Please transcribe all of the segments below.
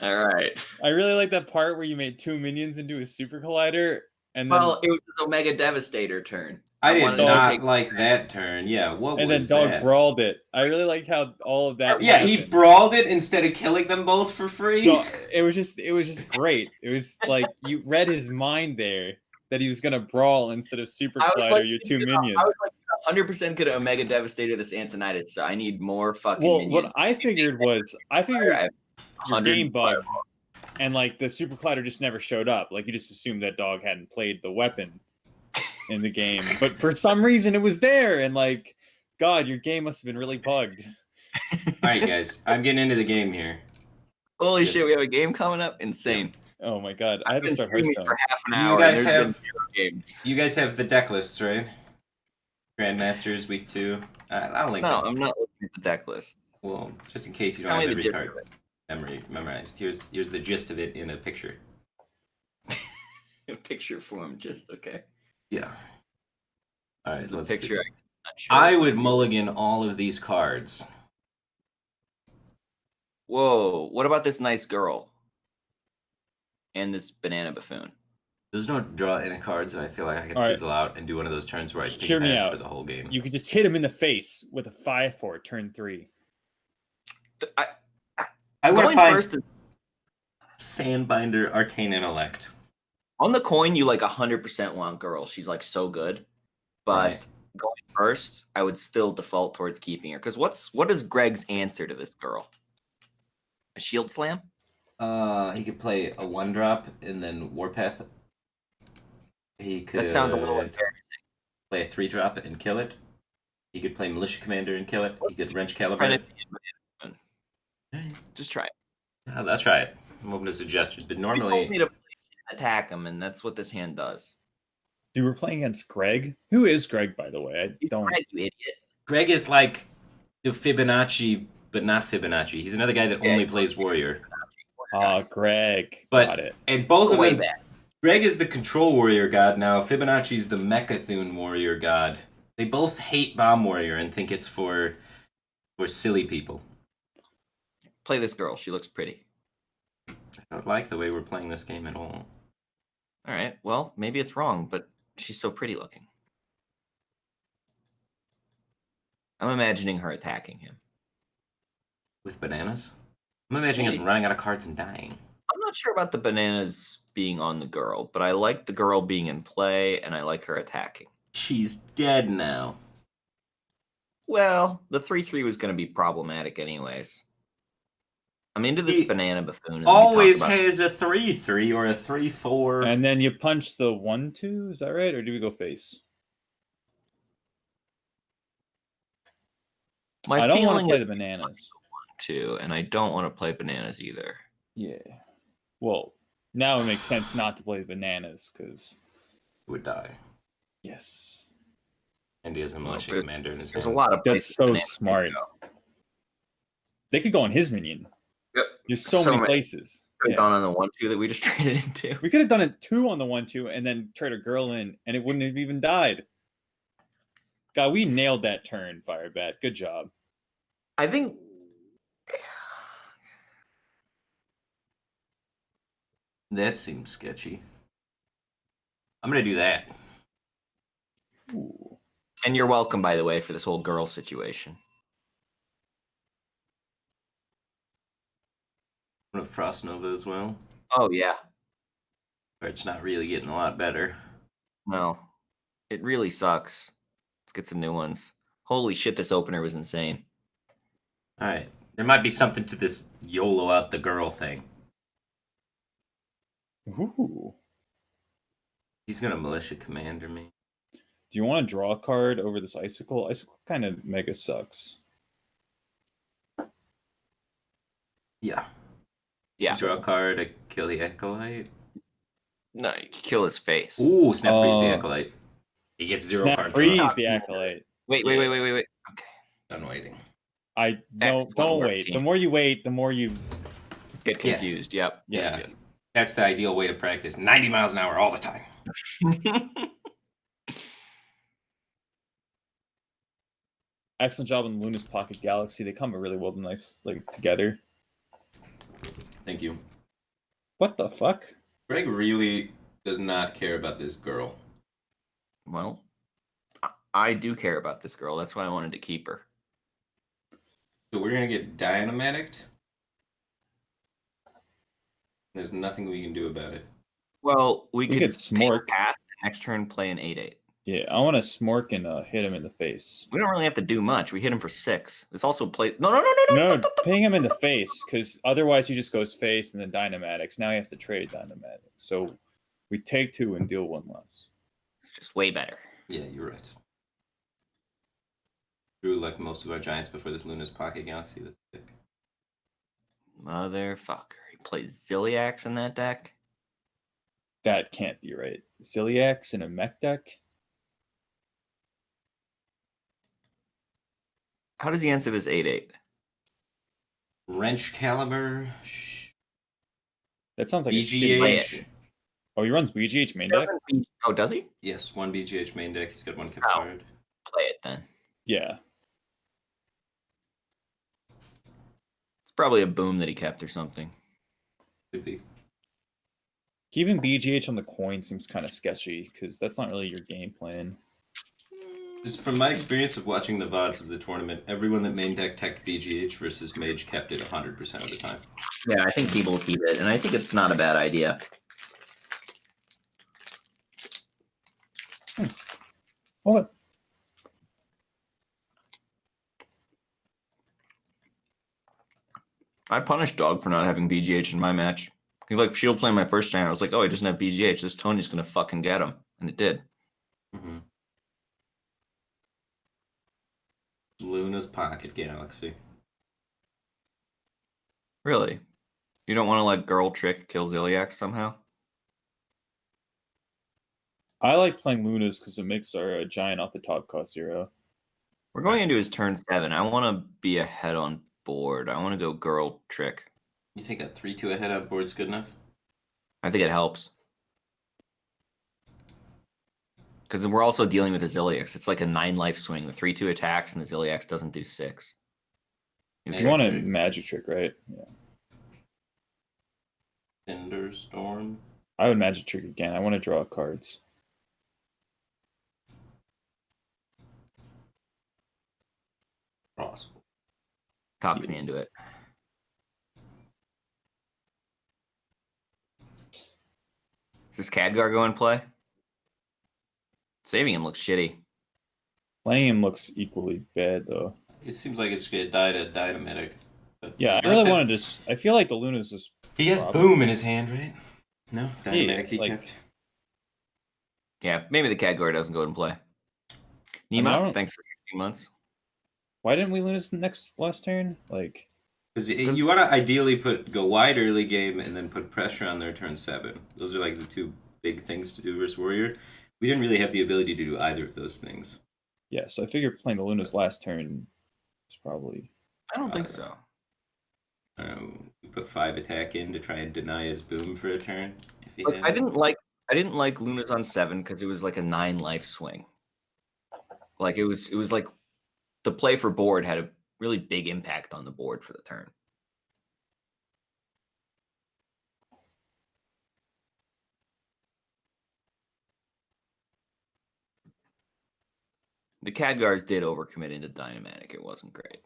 All right. I really like that part where you made 2 minions into a super collider, and then Well, it was his Omega Devastator turn. I did wanted him to Dog- not take. like that turn. Yeah, what and then was Dog that? brawled it. I really liked how all of that Yeah, he happened. brawled it instead of killing them both for free. So it was just great. It was like you read his mind there that he was gonna brawl instead of super I was like, collider your 2 I minions. was like 100% gonna Omega Devastator this Antonitis, so I need more fucking Well, minions. what I figured was I your have game 100 bugged, and like the super collider just never showed up. Like you just assumed that Dog hadn't played the weapon in the game, but for some reason it was there, and like, God, your game must have been really bugged. All right, guys, I'm getting into the game here. Holy shit, we have a game coming up! Insane. Oh my God, I I've have to been start streaming Hearthstone. for half an Do you hour. guys and there's have- been 0 games. You guys have the deck lists, right? Grandmasters week 2. I don't like No, that. I'm not looking at the deck list. Well, just in case you don't Tell me have the every gist of card memorized. Here's the gist of it in a picture. Picture form, just okay. Yeah. All right, There's a let's picture. see. I'm not sure. I would mulligan all of these cards. Whoa! What about this nice girl? And this banana buffoon. Those don't draw any cards, and I feel like I can All right. fizzle out and do one of those turns where I Hear ping me pass out. for the whole game. You could just hit him in the face with a 5/4 turn 3. I want to Going find first Sandbinder Arcane Intellect. on the coin, you like 100% want girl. She's like so good, but Right. going first, I would still default towards keeping her. Because what is Greg's answer to this girl? A shield slam? He could play a 1-drop and then Warpath. He could That sounds a little embarrassing. play a 3-drop and kill it. He could play Militia Commander and kill it. He could Wrench Try Calibrate. Just try it. I'll try it. I'm open to suggestions, but You told normally me to attack him, and that's what this hand does. You were playing against Greg. Who is Greg, by the way? I He's don't. Greg, you idiot. Greg is like the Fibonacci, but not Fibonacci. He's another guy that Yeah, only he's plays Warrior. Greg. But Got it. and both of Way them. back. Greg is the Control Warrior god now. Fibonacci's the Mechathune Warrior god. They both hate Bomb Warrior and think it's for silly people. Play this girl. She looks pretty. I don't like the way we're playing this game at all. All right. Well, maybe it's wrong, but she's so pretty looking. I'm imagining her attacking him. With bananas? I'm imagining us running out of cards and dying. I'm not sure about the bananas being on the girl, but I like the girl being in play, and I like her attacking. She's dead now. Well, the 3/3 was going to be problematic anyways. I'm into this He banana buffoon. Always has a 3/3 or a 3/4. And then you punch the 1/2. Is that right, or do we go face? My I don't want to feeling play is the bananas. 2, and I don't want to play bananas either. Yeah. Well, now it makes sense not to play the bananas because Would die. yes, And he has a Militia there's- Commander in his There's hand. a lot of that's places so bananas smart. can go. They could go on his minion. Yep. There's so So many many. places. Could Yeah. have gone on the 1/2 that we just traded into. We could have done it 2 on the 1/2 and then trade a girl in, and it wouldn't have even died. God, we nailed that turn, Firebat. Good job. I think That seems sketchy. I'm gonna do that. Ooh. And you're welcome, by the way, for this whole girl situation. I'm gonna Frost Nova as well. Oh, yeah. Or it's not really getting a lot better. No. It really sucks. Let's get some new ones. Holy shit, this opener was insane. Alright. There might be something to this YOLO out the girl thing. Ooh. He's gonna Militia Commander me. Do you want to draw a card over this Icicle? Icicle kind of mega sucks. Yeah. Yeah. Draw a card to kill the Acolyte. No, you can kill his face. Ooh, Snap Freeze the Oh. Acolyte. He gets 0 Snap cards. freeze drawn. the Acolyte. Wait. Okay. Done waiting. I Excellent don't work, wait. team. The more you wait, the more you Get confused. Yep. yes. Yeah. That's the ideal way to practice. 90 miles an hour all the time. Excellent job on Luna's Pocket Galaxy. They come really well, nice like together. Thank you. What the fuck? Greg really does not care about this girl. Well, I do care about this girl. That's why I wanted to keep her. So we're gonna get Dynamatic. There's nothing we can do about it. Well, we could could smork. pass next turn, play an 8/8. Yeah, I want to smork and hit him in the face. We don't really have to do much. We hit him for 6. This also plays. No. No, ping him in the face, because otherwise he just goes face and then Dynamatics. Now he has to trade Dynamatics. So we take 2 and deal 1 less. It's just way better. Yeah, you're right. Drew like most of our giants before this Luna's Pocket Galaxy. That's sick. Motherfucker. He plays Ziliax in that deck. That can't be right. Ziliax in a mech deck? How does he answer this 8/8? Wrench Caliber. That sounds like a BGH. shitty. Oh, he runs BGH main deck? Oh, does he? Yes, 1 BGH main deck. He's got 1 kept Oh. card. Play it then. Yeah. It's probably a boom that he kept or something. Could be. Keeping BGH on the coin seems kind of sketchy, because that's not really your game plan. Just from my experience of watching the VODs of the tournament, everyone that main deck teched BGH versus Mage kept it 100% of the time. Yeah, I think people keep it, and I think it's not a bad idea. What? I punished Dog for not having BGH in my match. He like shield slammed my first time. I was like, oh, he doesn't have BGH. This Tony's gonna fucking get him, and it did. Mm-hmm. Luna's Pocket Galaxy. Really? You don't want to let Girl Trick kill Ziliax somehow? I like playing Lunas because it makes our giant off the top cost 0. We're going into his turn 7. I want to be ahead on board. I want to go Girl Trick. You think a 3-2 ahead on board's good enough? I think it helps. Because we're also dealing with the Ziliax. It's like a 9-life swing. The 3-2 attacks, and the Ziliax doesn't do 6. You want a magic trick, right? Yeah. Thunderstorm. I would magic trick again. I want to draw cards. Crossbow. Talk to me into it. Does this Khadgar go in play? Saving him looks shitty. Playing him looks equally bad, though. It seems like it's gonna die to Dynamatic. But Yeah, I really want to just... I feel like the Luna's just... He has Probably. Boom in his hand, right? No? Dynamatic he like- kept. Yeah, maybe the Khadgar doesn't go in play. mean, Nima, I don't- thanks for 16 months. Why didn't we lose last turn? Like... Because you want to ideally go wide early game and then put pressure on their turn 7. Those are like the 2 big things to do versus Warrior. We didn't really have the ability to do either of those things. Yeah, so I figured playing the Lunas last turn was probably... I don't think so. We put 5 attack in to try and deny his Boom for a turn. If he Look, had I it. didn't like Luna's on 7 because it was like a 9-life swing. Like it was like the play for board had a really big impact on the board for the turn. The Khadgars did overcommit into Dynamatic. It wasn't great.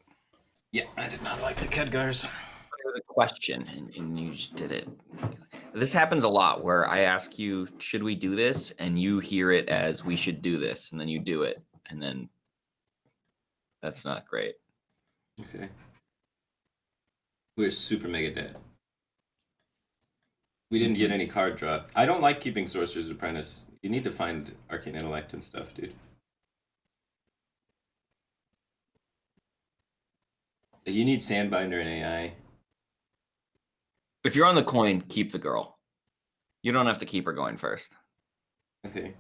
Yeah, I did not like the Khadgars. It was a question, and you just did it. This happens a lot where I ask you, should we do this? And you hear it as we should do this, and then you do it. And then that's not great. Okay. We're super mega dead. We didn't get any card draw. I don't like keeping Sorcerer's Apprentice. You need to find Arcane Intellect and stuff, dude. You need Sandbinder and AI. If you're on the coin, keep the girl. You don't have to keep her going first. Okay.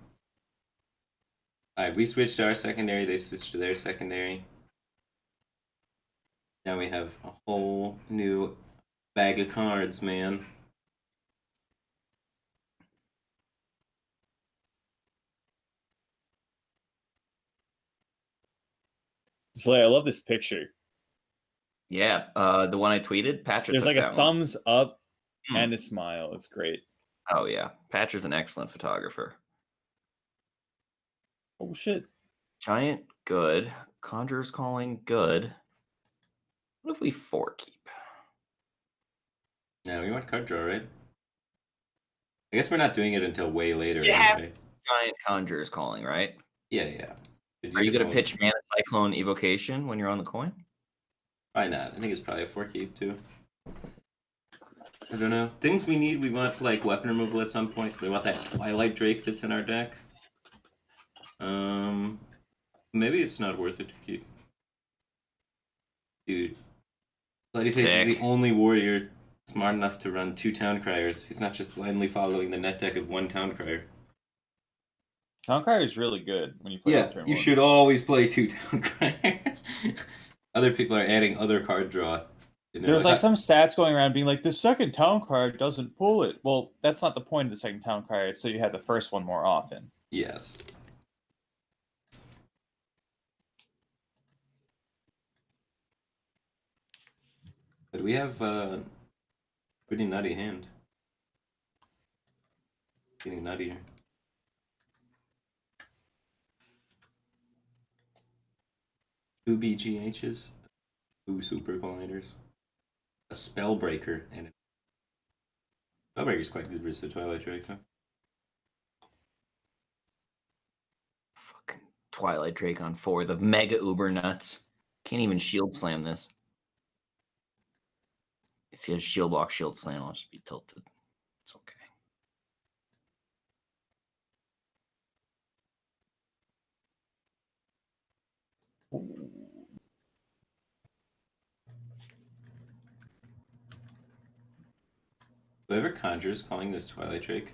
Alright, we switched to our secondary, they switched to their secondary. Now we have a whole new bag of cards, man. Slay, I love this picture. Yeah, the one I tweeted, Patrick. There's took like a that one. thumbs up and his smile. It's great. Oh yeah, Patcher's an excellent photographer. Oh shit. Giant, good. Conjurer's Calling, good. What if we 4 keep? Yeah, we want card draw, right? I guess we're not doing it until way later Yeah. anyway. Giant Conjurer's Calling, right? Yeah. Are you going to can pitch Mana Cyclone Evocation when you're on the coin? Why not? I think it's probably a 4 keep too. I don't know. Things we need, we want like weapon removal at some point. We want that Twilight Drake that's in our deck. Maybe it's not worth it to keep. Dude. Bloody Face is the only warrior smart enough to run 2 Town Criers. He's not just blindly following the net deck of 1 Town Crier. Town Crier is really good when you play on turn you 1. should always play 2 Town Criers. Other people are adding other card draw. There's like some stats going around being like, the second Town Crier doesn't pull it. Well, that's not the point of the second Town Crier. It's so you have the first one more often. Yes. But we have a pretty nutty hand. Getting nuttier. 2 BGHs, 2 Super Colliders, a Spellbreaker, and Spellbreaker's quite good versus the Twilight Drake, huh? Fucking Twilight Drake on 4. The mega uber nuts. Can't even shield slam this. If he has shield block, shield slam, I'll just be tilted. It's okay. Whoever conjures calling this Twilight Drake.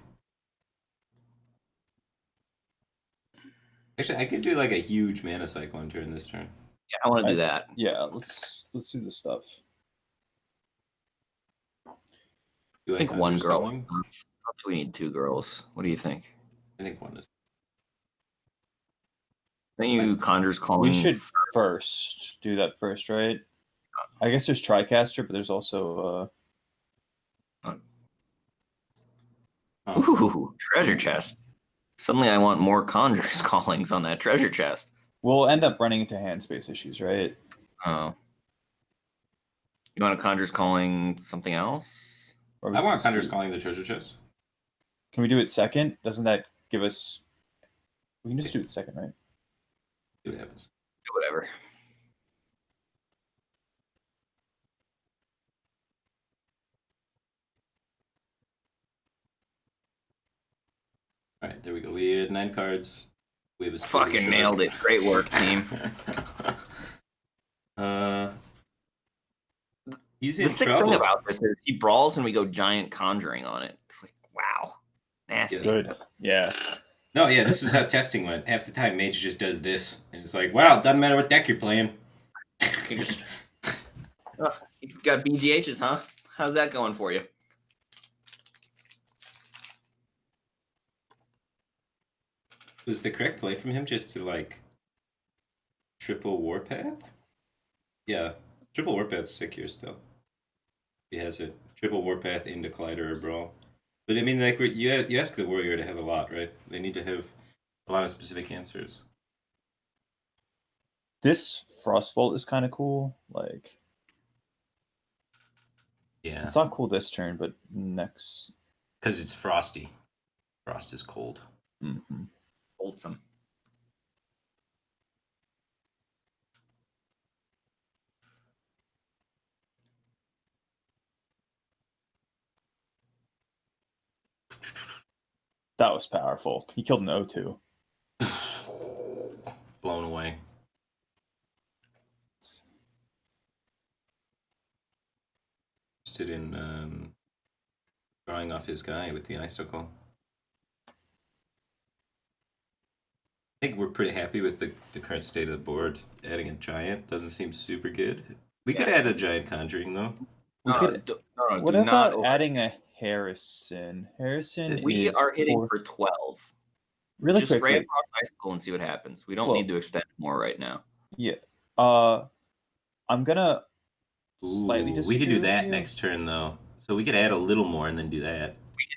Actually, I could do like a huge mana cyclone turn this turn. Yeah, I want to do that. Yeah, let's do this stuff. Do I think one Conjurer's girl. Calling? I don't think we need 2 girls. What do you think? I think one is. I think you Conjurer's Calling. We should first do that first, right? I guess there's Tricaster, but there's also Ooh, treasure chest. Suddenly I want more Conjurer's Callings on that treasure chest. we'll end up running into hand space issues, right? Oh. You want a Conjurer's Calling something else? Or I want just Conjurer's do- Calling the treasure chest. Can we do it second? Doesn't that give us... We can just do it second, right? See what happens. Whatever. Alright, there we go. We had 9 cards. We have a Fucking nailed it. Great work, team. He's The in sick trouble. thing about this is he brawls and we go giant conjuring on it. It's like, wow. Nasty. Good. Yeah. No, yeah, this is how testing went. Half the time, Mage just does this, and it's like, wow, it doesn't matter what deck you're playing. You just you got BGHs, huh? How's that going for you? Was the correct play from him just to like triple Warpath? Yeah, triple Warpath's sick here still. He has it. Triple Warpath into Collider or Brawl. But I mean, like, you ask the Warrior to have a lot, right? They need to have a lot of specific answers. This Frostbolt is kind of cool. Like, Yeah, it's not cool this turn, but next... because it's frosty. Frost is cold. Mm-hmm. Wholesome. That was powerful. He killed an O2. Blown away. Interested in drawing off his guy with the icicle. I think we're pretty happy with the current state of the board. Adding a giant doesn't seem super good. We could add a giant conjuring though. We could... What do not about adding a Harrison? Harrison We is are hitting for... for 12. Really Just spray quickly. across bicycle and see what happens. We don't Well- need to extend more right now. Yeah. I'm gonna slightly Ooh, disagree we could do with that you. next turn though. So we could add a little more and then do that.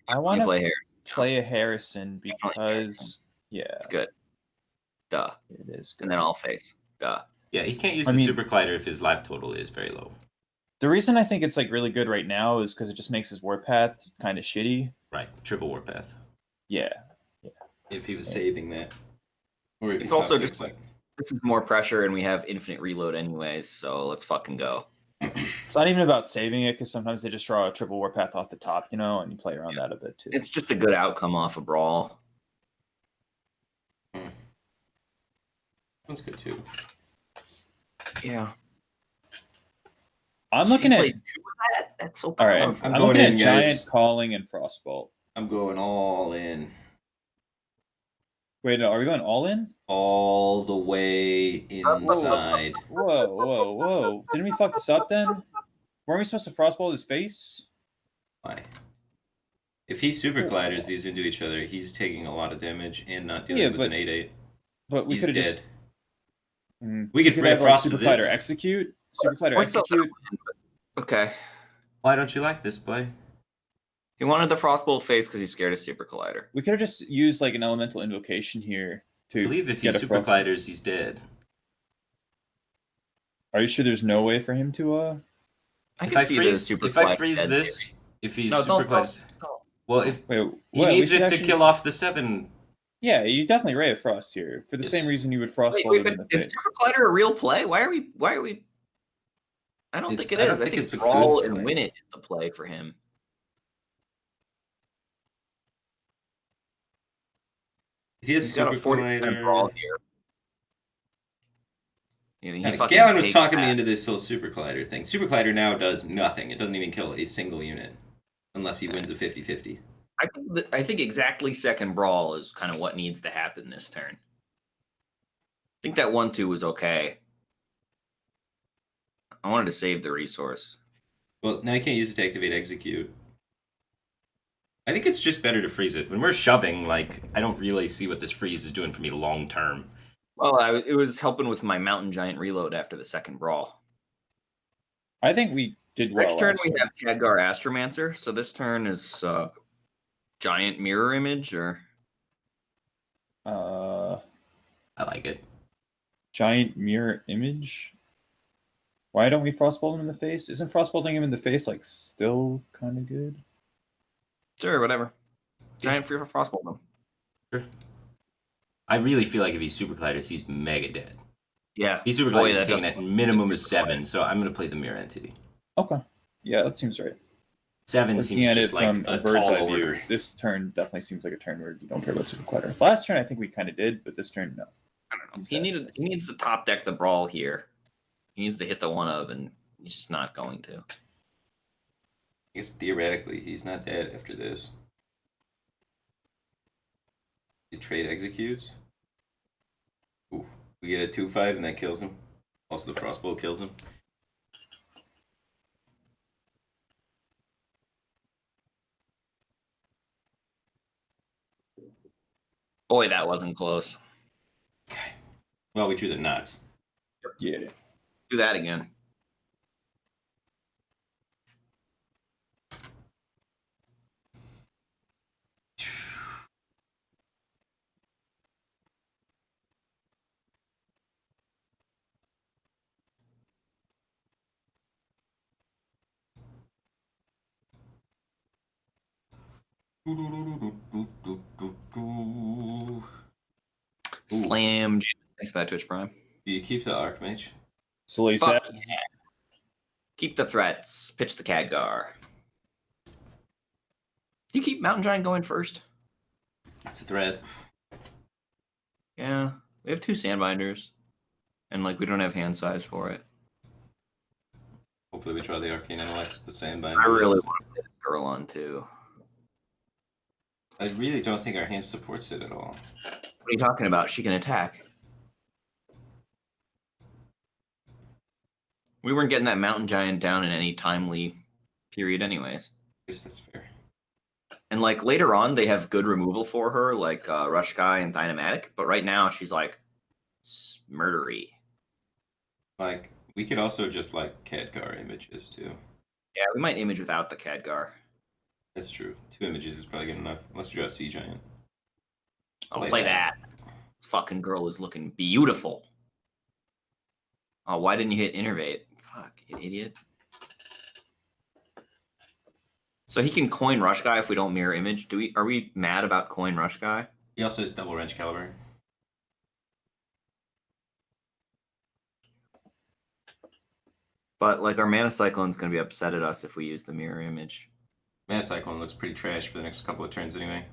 I You want to play here. play a Harrison because yeah, It's good. Duh. it is good. And then I'll face. Duh. Yeah, he can't use I the mean- Super Collider if his life total is very low. The reason I think it's like really good right now is because it just makes his warpath kind of shitty. Right, triple warpath. Yeah. If he was saving that, or if It's he also top just decks, like This is more pressure, and we have infinite reload anyways, so let's fucking go. It's not even about saving it because sometimes they just draw a triple warpath off the top, you know, and you play around that a bit too. It's just a good outcome off a brawl. that's good too. Yeah. I'm looking at That's so all right. powerful. I'm I'm going looking in, at guys. Giant Calling and Frostbolt. I'm going all in, Wait, no, are we going all in? all the way inside. Whoa! Didn't we fuck this up then? Weren't we supposed to Frostbolt his face? Why? If he Super Colliders these into each other, he's taking a lot of damage and not dealing Yeah, with but an 8/8. But we He's could dead. have just. We could have Frost Super to this. Collider execute. Super Collider We're still- execute. Okay. Why don't you like this play? He wanted the Frostbolt face because he's scared of Super Collider. We could have just used like an elemental invocation here I to believe if he get a Super Frost. Colliders, he's dead. Are you sure there's no way for him to? I If can I see freeze, the Super if I Collider freeze dead, this, maybe. if he's No, Super don't. Colliders, well, if Wait, he what? We needs should it to actually- kill off the 7. Yeah, you definitely Ray of Frost here for the same Yes. reason you would Frostbolt Wait, him in the but is face. Super Collider a real play? Why are we? I don't It's- think it I is. don't I think think it's a brawl good and play. win it is the play for him. He has He's got a Super 40% brawl Collider. here. You know, he Yeah, fucking Galen was takes talking me that. into this whole Super Collider thing. Super Collider now does nothing. It doesn't even kill a single unit. Unless he wins a 50-50. I think exactly second brawl is kind of what needs to happen this turn. I think that 1-2 was okay. I wanted to save the resource. Well, now you can't use it to activate execute. I think it's just better to freeze it. When we're shoving, like, I don't really see what this freeze is doing for me long term. Well, it was helping with my Mountain Giant reload after the second brawl. I think we did well. Next turn we actually. have Khadgar Astromancer. So this turn is Giant Mirror Image or I like it. Giant mirror image. Why don't we Frostbolt him in the face? Isn't Frostbolting him in the face like still kind of good? sure, whatever. Giant Fear for Frostbolt them. Sure. I really feel like if he's Super Colliders, he's mega dead. Yeah. He's Super Boy, Colliders that taking does- at minimum is 7, so I'm going to play the Mirror Entity. Okay. Yeah, that seems right. 7 Looking seems at it just like from a a bird's tall eye view, order. this turn definitely seems like a turn where you don't care about Super Collider. Last turn I think we kind of did, but this turn no. I don't know. He's He dead. needs to top deck the brawl here. He needs to hit the one of, and he's just not going to. I guess theoretically, he's not dead after this. The trade executes. Ooh, we get a 2/5 and that kills him. Also, the Frostbolt kills him. Boy, that wasn't close. Okay. Well, we drew the nuts. Yeah. Do that again. Slam. Thanks for that, Twitch Prime. Do you keep the Archmage? So he Fuck says, yeah. Keep the threats. Pitch the Khadgar. Do you keep Mountain Giant going first? That's a threat. Yeah. We have 2 Sandbinders. And, like, we don't have hand size for it. Hopefully we try the Arcane Intellect, the Sandbind. I really want to play this girl on, too. I really don't think our hand supports it at all. What are you talking about? She can attack. We weren't getting that Mountain Giant down in any timely period anyways. I guess that's fair. And like later on, they have good removal for her, like Rush Guy and Dynamatic. But right now, she's like murdery. Like, we could also just like Khadgar images too. Yeah, we might image without the Khadgar. That's true. 2 images is probably good enough. Let's draw a sea giant. I'll play that. This fucking girl is looking beautiful. Oh, why didn't you hit innervate? Fuck, you idiot. So he can coin Rush Guy if we don't mirror image. Are we mad about coin Rush Guy? He also has double wrench caliber. But like our Mana Cyclone's gonna be upset at us if we use the mirror image. Mana Cyclone looks pretty trash for the next couple of turns anyway.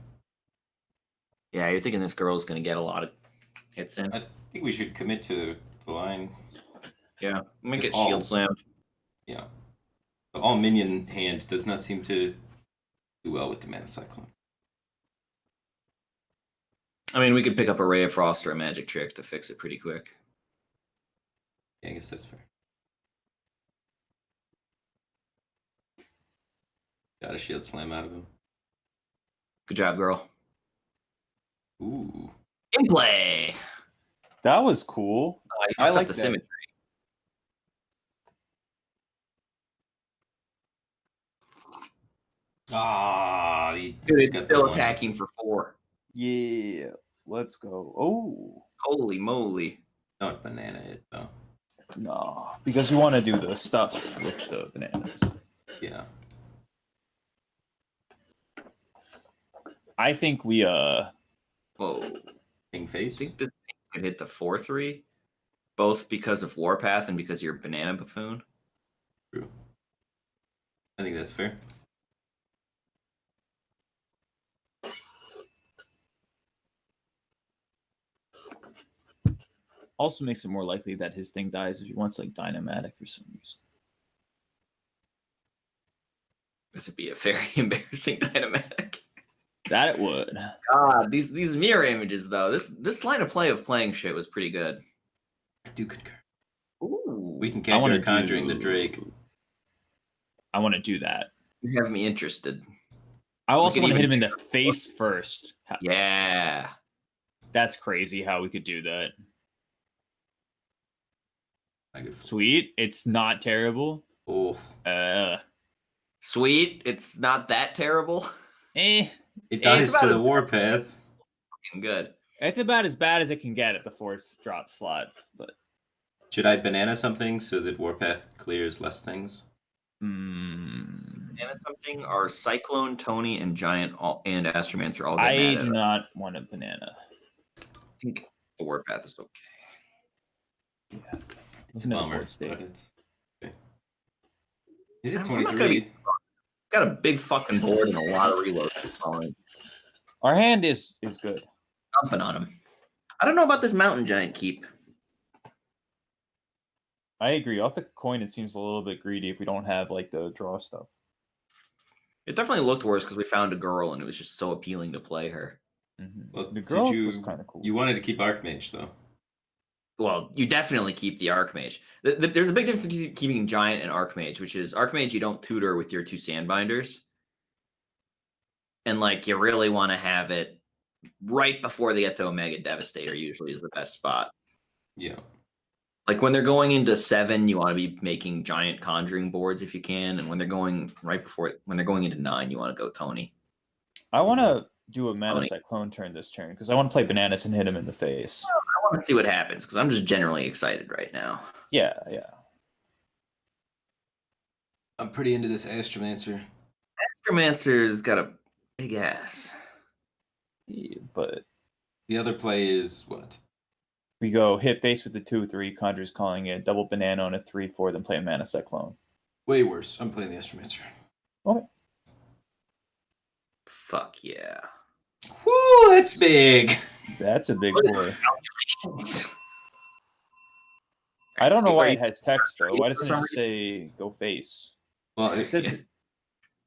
Yeah, you're thinking this girl's gonna get a lot of hits in. I think we should commit to the line. Yeah, make it All- shield slammed. Yeah. The all minion hand does not seem to do well with the Mana Cyclone. I mean, we could pick up a Ray of Frost or a Magic Trick to fix it pretty quick. Yeah, I guess that's fair. Got a shield slam out of him. Good job, girl. Ooh. In play. That was cool. I like like the that. symmetry. Ah, Dude, it's still attacking for 4. Yeah, let's go. Oh, Holy moly. Don't banana it though. no, because we want to do the stuff with the bananas. Yeah. I think we Whoa. King I face. think this thing could hit the 4/3, both because of Warpath and because you're Banana Buffoon. True. I think that's fair. also makes it more likely that his thing dies if he wants like Dynamatic for some reason. This would be a very embarrassing dynamatic. That it would. God, these mirror images though. This line of play of playing shit was pretty good. I do concur. Ooh, We can I wanna capture Conjuring the do- Drake. I want to do that. you have me interested. I also could want to hit him even- in the face first. Yeah. That's crazy how we could do that. I could. Sweet. It's not terrible. Oh, Sweet. It's not that terrible. Eh. it It's dies about to as- the Warpath. Good. It's about as bad as it can get at the force drop slot, but Should I banana something so that Warpath clears less things? Banana something are Cyclone, Tony, and Giant and Astromancer all get I mad at do us. not want a banana. I think the Warpath is okay. It's another bummer, board state. but it's okay. Is it I'm not gonna 23? be- Got a big fucking board and a lot of reloads. Our hand is good. Dumping on him. I don't know about this Mountain Giant keep. I agree. Off the coin, it seems a little bit greedy if we don't have like the draw stuff. It definitely looked worse because we found a girl and it was just so appealing to play her. Well, The did girl you- was kind of cool. You wanted to keep Archmage though. Well, you definitely keep the Archmage. There's a big difference between keeping Giant and Archmage, which is Archmage you don't tutor with your 2 Sandbinders. And like you really want to have it right before they get to Omega Devastator usually is the best spot. Yeah. Like when they're going into 7, you want to be making giant conjuring boards if you can. And when they're going when they're going into 9, you want to go Tony. I want to do a Mana Tony. Cyclone turn this turn because I want to play bananas and hit him in the face. I want to see what happens because I'm just generally excited right now. Yeah. I'm pretty into this Astromancer. Astromancer's got a big ass. Yeah, but The other play is what? we go hit face with the 2/3, Conjure's calling it, double banana on a 3/4, then play a Mana Cyclone. Way worse. I'm playing the Astromancer. Okay. Fuck yeah. Woo, that's big. That's a big What is- boy. I don't know why it has text though. Why doesn't it For some just say go face? Well, It says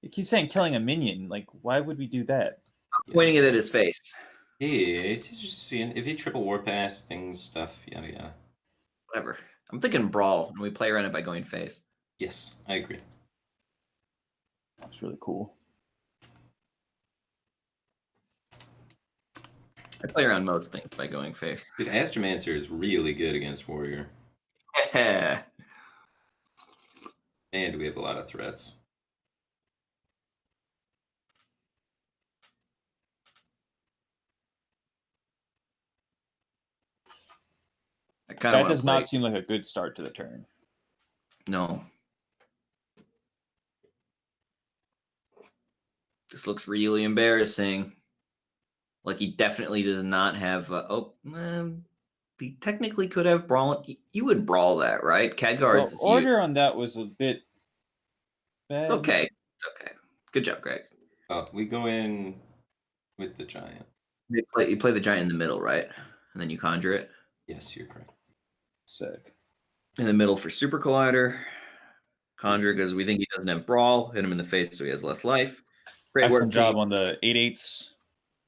it keeps saying killing a minion. Like, why would we do that? Pointing it at his face. yeah, it's just seeing if you triple warpath things, stuff, yada yada. Whatever. I'm thinking brawl, and we play around it by going face. Yes, I agree. That's really cool. I play around most things by going face. Dude, Astromancer is really good against Warrior. Yeah. And we have a lot of threats. That does not seem like a good start to the turn. No. This looks really embarrassing. Like he definitely does not have. He technically could have brawl. You would brawl that, right? Khadgar The is this order on that was a bit bad. It's okay. It's okay. Good job, Greg. Oh, we go in with the giant. You play the giant in the middle, right? And then you conjure it. Yes, you're correct. Sick. In the middle for Super Collider. Conjure because we think he doesn't have brawl. Hit him in the face so he has less life. Great Excellent work, job team. on the 8/8s.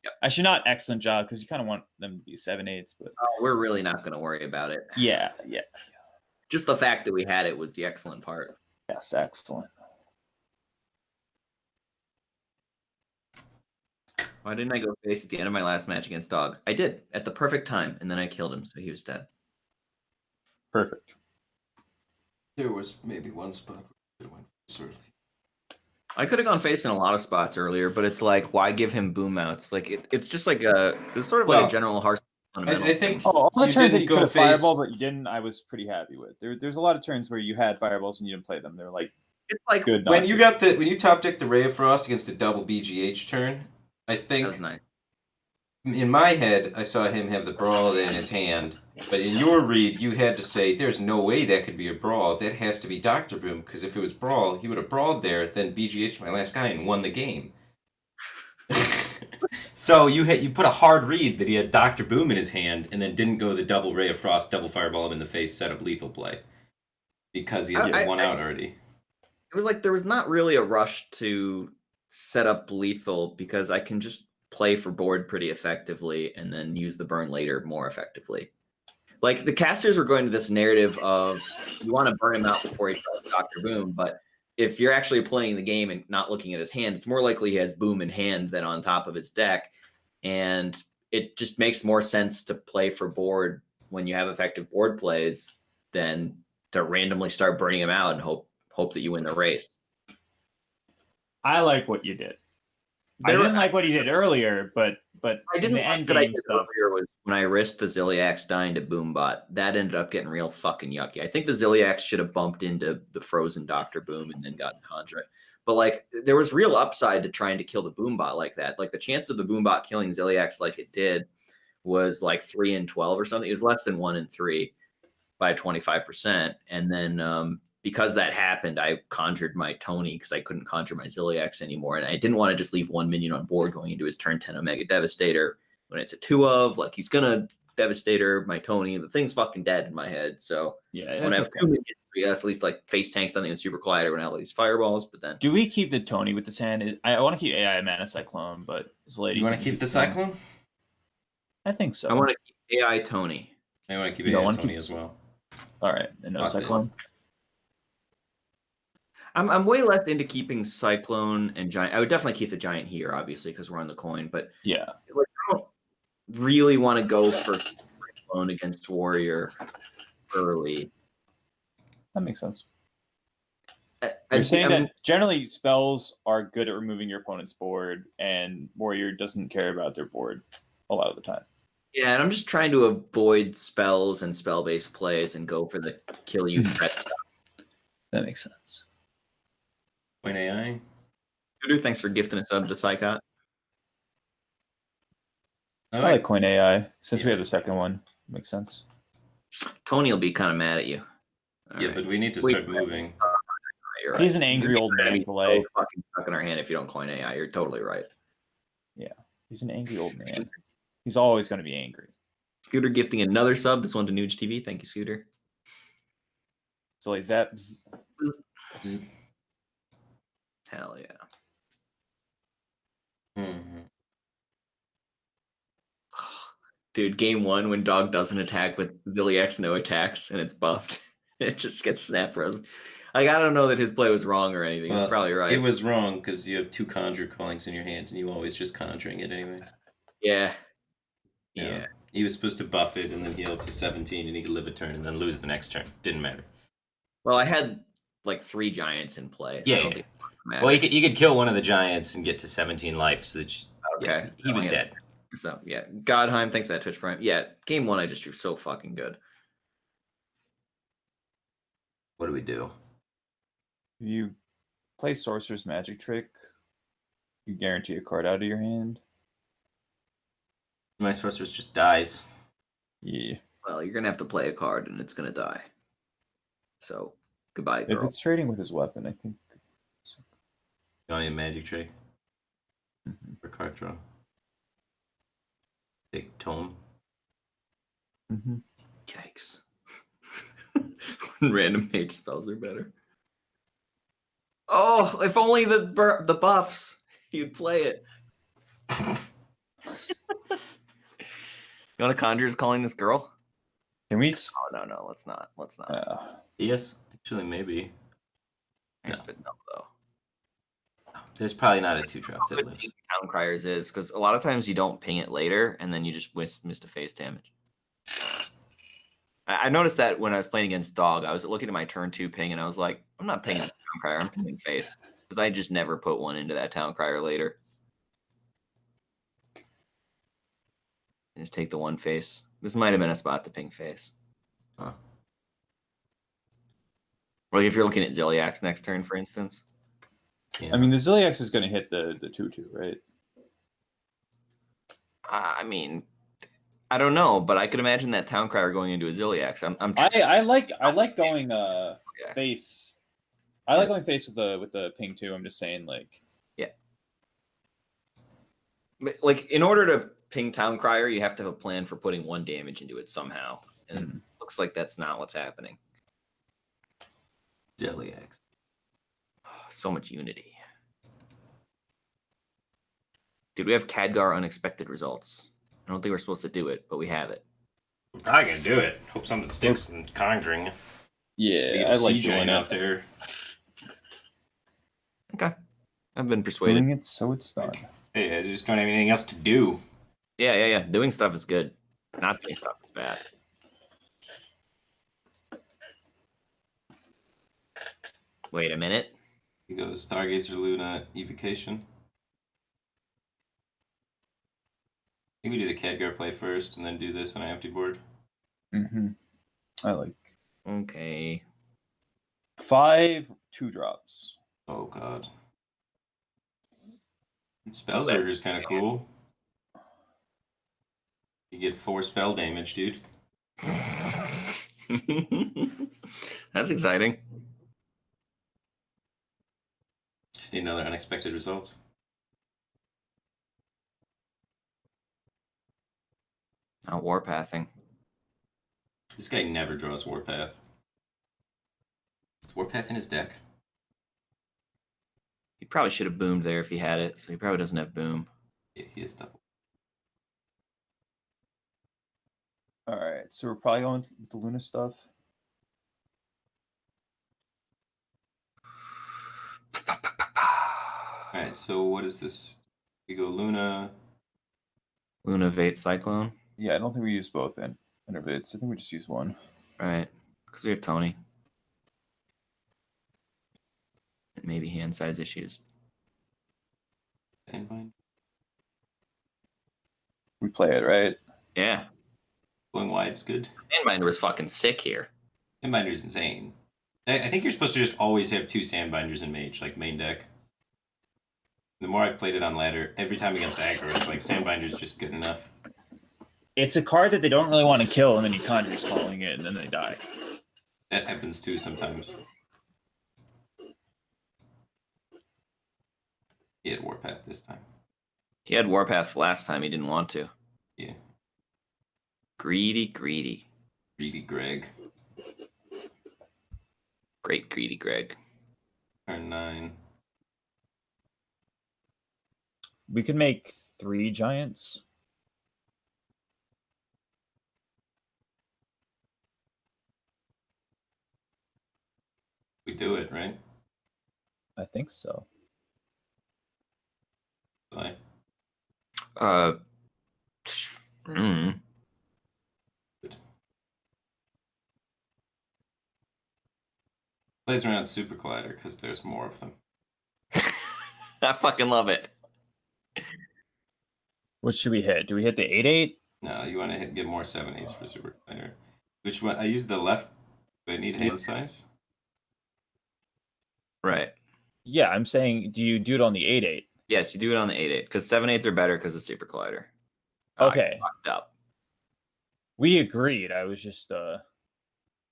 Yep. Actually, not excellent job because you kind of want them to be 7/8s, but We're really not going to worry about it. yeah. Just the fact that we had it was the excellent part. Yes, excellent. Why didn't I go face at the end of my last match against Dog? I did at the perfect time, and then I killed him, so he was dead. Perfect. There was maybe one spot where it went early. I could have gone face in a lot of spots earlier, but it's like, why give him boom outs? Like it's just like it's sort of like a general harsh fundamental. I think all the you turns that didn't you go could have face- fireball, but you didn't. I was pretty happy with. There's a lot of turns where you had fireballs and you didn't play them. They're like It's like good. when you got when you top decked the Ray of Frost against the double BGH turn, I that think was nice. in my head I saw him have the brawl in his hand, but in your read you had to say there's no way that could be a brawl. That has to be Dr. Boom, because if it was brawl, he would have brawled there, then BGH my last guy and won the game. So you put a hard read that he had Dr. Boom in his hand and then didn't go the double Ray of Frost, double fireball him in the face, set up lethal play. Because he had one out already. It was like there was not really a rush to set up lethal because I can just play for board pretty effectively and then use the burn later more effectively. Like the casters were going to this narrative of you want to burn him out before he tries Dr. Boom, but if you're actually playing the game and not looking at his hand, it's more likely he has Boom in hand than on top of his deck. And it just makes more sense to play for board when you have effective board plays than to randomly start burning him out and hope that you win the race. I like what you did. I didn't like what you did earlier, but I didn't the like end that I game did stuff. earlier was when I risked the Ziliax dying to Boombot. That ended up getting real fucking yucky. I think the Ziliax should have bumped into the frozen Dr. Boom and then gotten Conjure. But like there was real upside to trying to kill the Boombot like that. Like the chance of the Boombot killing Ziliax like it did was like 3 in 12 or something. It was less than 1 in 3 by 25%. And then because that happened, I conjured my Tony because I couldn't conjure my Ziliax anymore. And I didn't want to just leave one minion on board going into his turn 10 Omega Devastator when it's a 2 of. Like, he's going to Devastator my Tony. The thing's fucking dead in my head. So Yeah, when I have 2 minions, we at least like face tank something in Super Collider when I have all these fireballs. But then. Do we keep the Tony with this hand? I want to keep AI Mana Cyclone, but this lady. You want to keep the Cyclone? I think so. I want to keep AI Tony. I want to keep You don't AI wanna Tony keep- as well. All right, and no Locked in. Cyclone. I'm way less into keeping Cyclone and Giant. I would definitely keep the Giant here, obviously, because we're on the coin. But Yeah. like, I don't really want to go for Cyclone against Warrior early. That makes sense. I You're saying I'm- that generally spells are good at removing your opponent's board, and Warrior doesn't care about their board a lot of the time. Yeah, and I'm just trying to avoid spells and spell-based plays and go for the kill you threat stuff. That makes sense. Point AI. Scooter, thanks for gifting a sub to Psychot. I I like like Coin AI since we Yeah. have the second one. Makes sense. Tony will be kind of mad at you. All yeah, right. but we need to Wait. start moving. You're He's an angry old You're gonna man, be Delay. so fucking stuck in our hand if you don't coin AI. You're totally right. He's an angry old man. He's always going to be angry. Scooter gifting another sub. This one to Nuge TV. Thank you, Scooter. So like Zap. Hell yeah. Mhm. Dude, game 1 when Dog doesn't attack with Ziliax no attacks and it's buffed. It just gets snap frozen. Like, I don't know that his play was wrong or anything. He's Well, probably right. It was wrong because you have 2 Conjure Callings in your hand and you always just conjuring it anyway. Yeah. Yeah. Yeah. He was supposed to buff it and then heal to 17 and he could live a turn and then lose the next turn. Didn't matter. Well, I had like 3 giants in play. So Yeah, I don't yeah. think it mattered. Well, you could kill one of the giants and get to 17 life, so that Okay. he was Yeah. dead. So, yeah. Godheim, thanks for that Twitch Prime. Yeah, game 1 I just drew so fucking good. What do we do? You play Sorcerer's Magic Trick. You guarantee a card out of your hand. My sorceress just dies. Yeah. Well, you're gonna have to play a card, and it's gonna die. So goodbye, girl. If it's trading with his weapon, I think. You want a magic trick Mhm. or card draw? Big tome. Mm-hmm. Yikes! When random mage spells are better. Oh, if only the buffs, you'd play it. You want to Conjure's calling this girl? Can we? Oh no, let's not. Let's not. Yes, actually, maybe. No. No. But no, though. There's probably not a 2-drop that What lives. Town Criers is because a lot of times you don't ping it later, and then you just missed a face damage. I noticed that when I was playing against Dog, I was looking at my turn 2 ping, and I was like, I'm not pinging Town Crier, I'm pinging face because I just never put one into that Town Crier later. Just take the one face. This might have been a spot to ping face. Huh. Like if you're looking at Ziliax next turn, for instance. Yeah. I mean, the Ziliax is going to hit the 2/2, right? I mean, I don't know, but I could imagine that Town Crier going into a Ziliax. I like going Ziliax. face. I like going face with the ping too. I'm just saying, like, But, like, in order to ping Town Crier, you have to have a plan for putting 1 damage into it somehow, and it looks like that's not what's happening. Ziliax. So much unity. Dude, we have Khadgar unexpected results. I don't think we're supposed to do it, but we have it. We're probably gonna do it. Hope something sticks in Conjuring. yeah, I like doing giant it. out there. Okay. I've been persuaded. Doing it so it's done. Hey, I just don't have anything else to do. Yeah. Doing stuff is good. Not doing stuff is bad. Wait a minute. He goes Stargazer Luna Evocation. I think we do the Khadgar play first and then do this on an empty board. Mm-hmm. I like Okay. 5 2-drops. Oh god. Spellzerger is kind of cool. You get 4 spell damage, dude. That's exciting. Just need another unexpected results. Not warpathing. This guy never draws Warpath. Is Warpath in his deck? He probably should have boomed there if he had it, so he probably doesn't have boom. Yeah, he is double. All right, so we're probably going with the Luna stuff. Alright, so what is this? We go Luna. Luna Vate Cyclone. Yeah, I don't think we use both innervates. I think we just use one. Right. Because we have Tony. And maybe hand size issues. Sandbind. We play it, right? Yeah. Going wide is good. Sandbinder was fucking sick here. Sandbinder's insane. I think you're supposed to just always have 2 Sandbinders in Mage, like main deck. The more I've played it on ladder, every time against aggro, it's like Sandbinder's just good enough. It's a card that they don't really want to kill, and then you Conjure's calling it, and then they die. That happens too sometimes. He had Warpath this time. He had Warpath last time. He didn't want to. Yeah. Greedy. Greedy Greg. Great greedy Greg. Turn 9. We could make 3 giants. We do it, right? I think so. Bye. Mm. Plays around Super Collider because there's more of them. I fucking love it. What should we hit? Do we hit the 8/8? No, you want to get more 7/8s for Super Collider. Which one? I use the left. Do I need hand size? Right. Yeah, I'm saying, do you do it on the 8-8? Yes, you do it on the 8-8 because 7-8s are better because of Super Collider. Oh, Okay. fucked up. We agreed. I was just I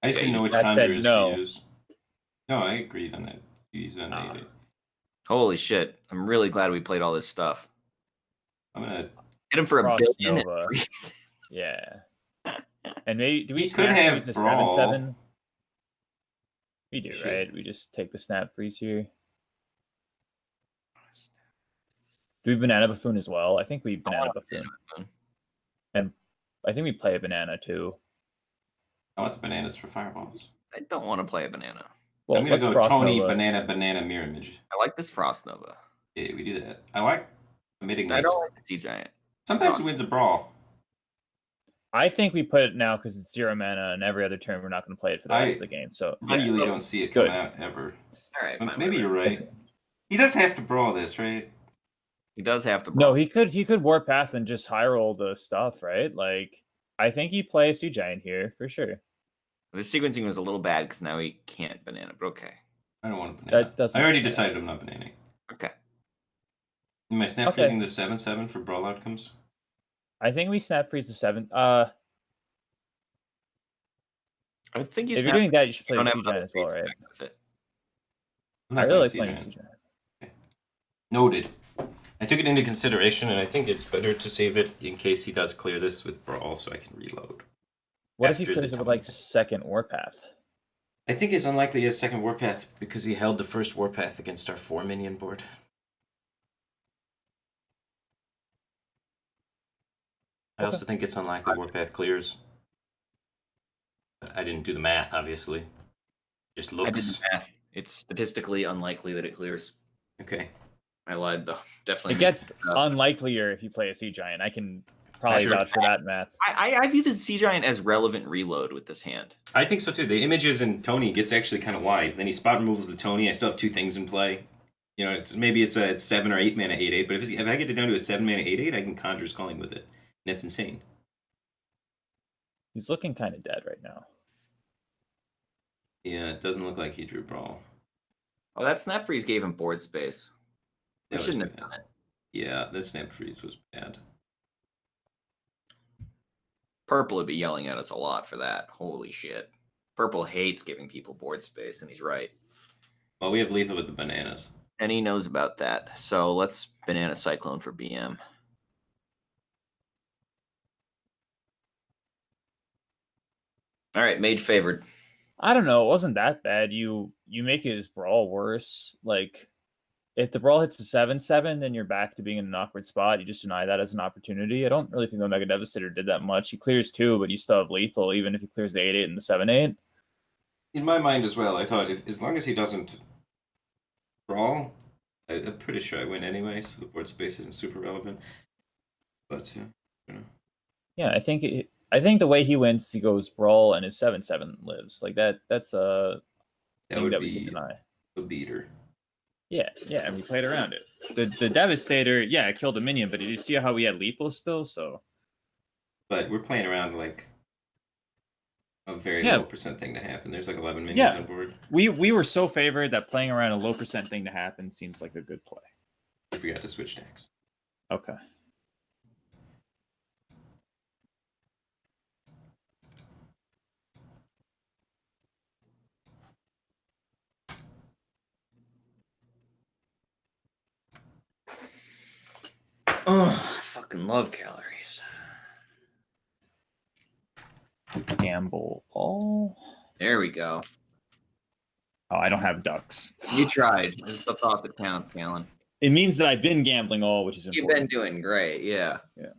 just Okay, didn't know which that said conjurers no. to use. No, I agreed on that. Use on 8-8. Holy shit! I'm really glad we played all this stuff. I'm gonna. Hit him for a Frost billion. And Nova. freeze. Yeah. And maybe do we He could snap have freeze the brawl. 7-7? We do, Should. right? We just take the snap freeze here. Do we banana buffoon as well? I think we banana buffoon. And I think we play a banana too. I want the bananas for fireballs. I don't want to play a banana. Well, I'm gonna let's go Frost Tony Nova. banana mirror image. I like this Frost Nova. Yeah, we do that. I like committing I this. don't like the Sea Giant. Sometimes he wins a brawl. I think we put it now because it's 0 mana, and every other turn we're not going to play it for the rest of the game. So I yeah. really don't see it coming out ever. All right, fine, Maybe whatever. you're right. He does have to brawl this, right? He does have to. No, brawl. he could Warpath and just high roll the stuff, right? Like I think he plays Sea Giant here for sure. The sequencing was a little bad because now he can't banana, but okay. I don't want a banana. That doesn't. I already decided I'm not bananing. Okay. Am I snap Okay. freezing the 7-7 for brawl outcomes? I think we snap freeze the 7. I think you If you're doing that, you should play don't the have Sea Giant another as well, freeze right? effect with it. I'm I not really going like to playing Sea Sea Giant. Giant. Noted. I took it into consideration, and I think it's better to save it in case he does clear this with brawl, so I can reload. What if he After the clears it with Tony. like second Warpath? I think it's unlikely he has second Warpath because he held the first Warpath against our 4-minion board. I also think it's unlikely Warpath clears. I didn't do the math, obviously. Just I did looks. the math. It's statistically unlikely that it clears. Okay. I lied though. Definitely. It gets unlikelier if you play a Sea Giant. I can probably Sure. vouch for that math. I view the Sea Giant as relevant reload with this hand. I think so too. The images in Tony gets actually kind of wide. Then he spot removals the Tony. I still have 2 things in play. You know, it's a 7 or 8 mana 8/8. But if I get it down to a 7 mana 8/8, I can Conjurer's Calling with it. And that's insane. He's looking kind of dead right now. Yeah, it doesn't look like he drew brawl. Oh, that snap freeze gave him board space. We That was shouldn't have bad. done it. Yeah, that snap freeze was bad. Purple would be yelling at us a lot for that. Holy shit. Purple hates giving people board space, and he's right. Well, we have lethal with the bananas. And he knows about that. So let's Banana Cyclone for BM. All right, mage favored. I don't know. It wasn't that bad. You make his brawl worse. Like, if the brawl hits the 7/7, then you're back to being in an awkward spot. You just deny that as an opportunity. I don't really think the Mega Devastator did that much. He clears 2, but you still have lethal, even if he clears the 8/8 and the 7/8. In my mind as well, I thought as long as he doesn't brawl, I'm pretty sure I win anyway, so the board space isn't super relevant. But, you know. Yeah, I think the way he wins, he goes brawl and his 7/7 lives. Like that's a That thing would that we can be deny. a beater. Yeah, and we played around it. The Devastator, yeah, it killed a minion, but did you see how we had lethal still? So, But we're playing around like a very Yeah. low percent thing to happen. There's like 11 minions Yeah. on board. we were so favored that playing around a low percent thing to happen seems like a good play. I forgot to switch decks. Okay. Oh, I fucking love calories. Gamble all. There we go. Oh, I don't have ducks. You tried. It's the thought that counts, Galen. It means that I've been gambling all, which is You've been important. doing great, yeah. Yeah.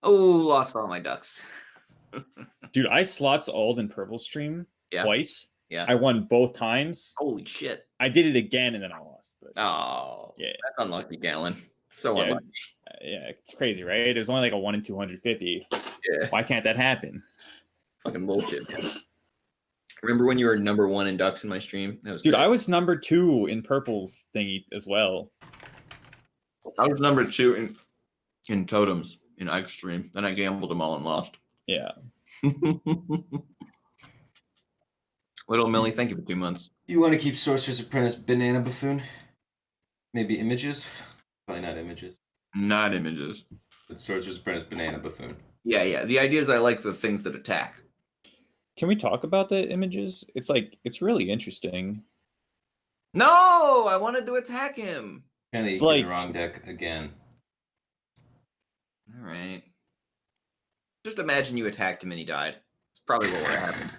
Oh, lost all my ducks. Dude, I slots alled in purple stream Yeah. twice. Yeah. I won both times. Holy shit. I did it again and then I lost. But Oh, yeah, that's unlucky, Galen. So Yeah. unlucky. yeah, it's crazy, right? It was only like a 1 in 250. Yeah. Why can't that happen? Fucking bullshit, man. Remember when you were number 1 in ducks in my stream? That was Dude, great. I was number 2 in purple's thingy as well. I was number 2 in totems in Ike's stream. Then I gambled them all and lost. Yeah. Little Millie, thank you for 2 months. You want to keep Sorcerer's Apprentice Banana Buffoon? Maybe images? Probably not images. Not images. But Sorcerer's Apprentice Banana Buffoon. Yeah. The idea is I like the things that attack. Can we talk about the images? It's really interesting. No, I wanted to attack him. Apparently, you Like- the wrong deck again. All right. Just imagine you attacked him and he died. It's probably what would have happened.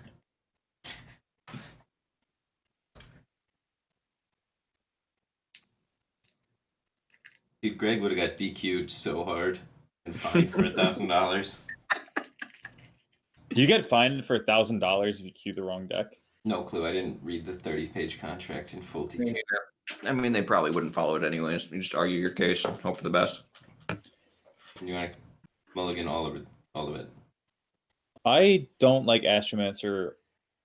Dude, Greg would have got DQ'd so hard and fined for $1,000. Do you get fined for $1,000 if you queue the wrong deck? No clue. I didn't read the 30-page contract in full detail. I mean, they probably wouldn't follow it anyways. You just argue your case and hope for the best. You want to mulligan all of it. I don't like Astromancer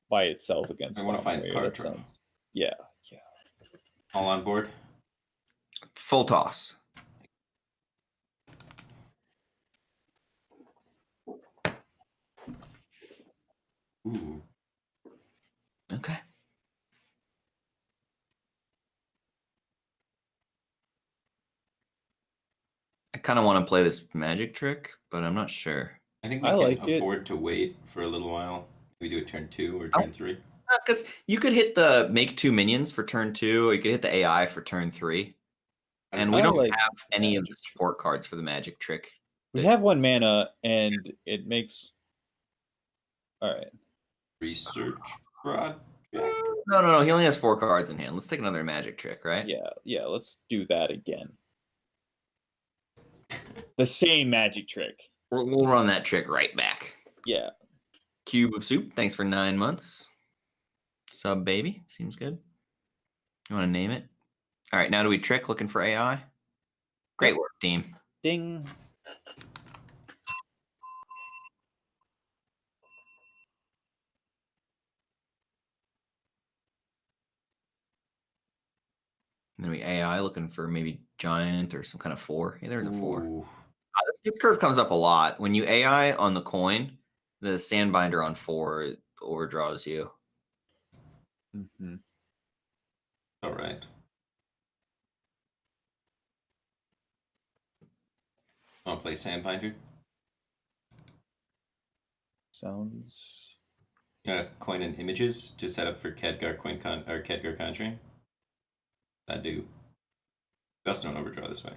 by itself against. I want to find Bomb card That draw. sounds- Yeah. All on board? Full toss. Ooh. Okay. I kind of want to play this magic trick, but I'm not sure. I think we I can like it. afford to wait for a little while. We do it turn 2 or Oh. turn 3. Because you could hit the make 2 minions for turn 2, or you could hit the AI for turn 3. And we I don't like have any of the magic trick. support cards for the magic trick. We have 1 mana, and it makes. All right. Research project. No. He only has 4 cards in hand. Let's take another magic trick, right? Yeah. Let's do that again. The same magic trick. We'll run that trick right back. Yeah. Cube of Soup, thanks for 9 months. Sub baby, seems good. You want to name it? All right, now do we trick looking for AI? Great work, team. Ding. And then we AI looking for maybe giant or some kind of 4. Yeah, there's a 4. Ooh. This curve comes up a lot. When you AI on the coin, the Sandbinder on 4 overdraws you. Mm-hmm. All right. Want to play Sandbinder? Sounds. You want to coin in images to set up for Khadgar Khadgar Conjuring? I do. We also don't overdraw this way.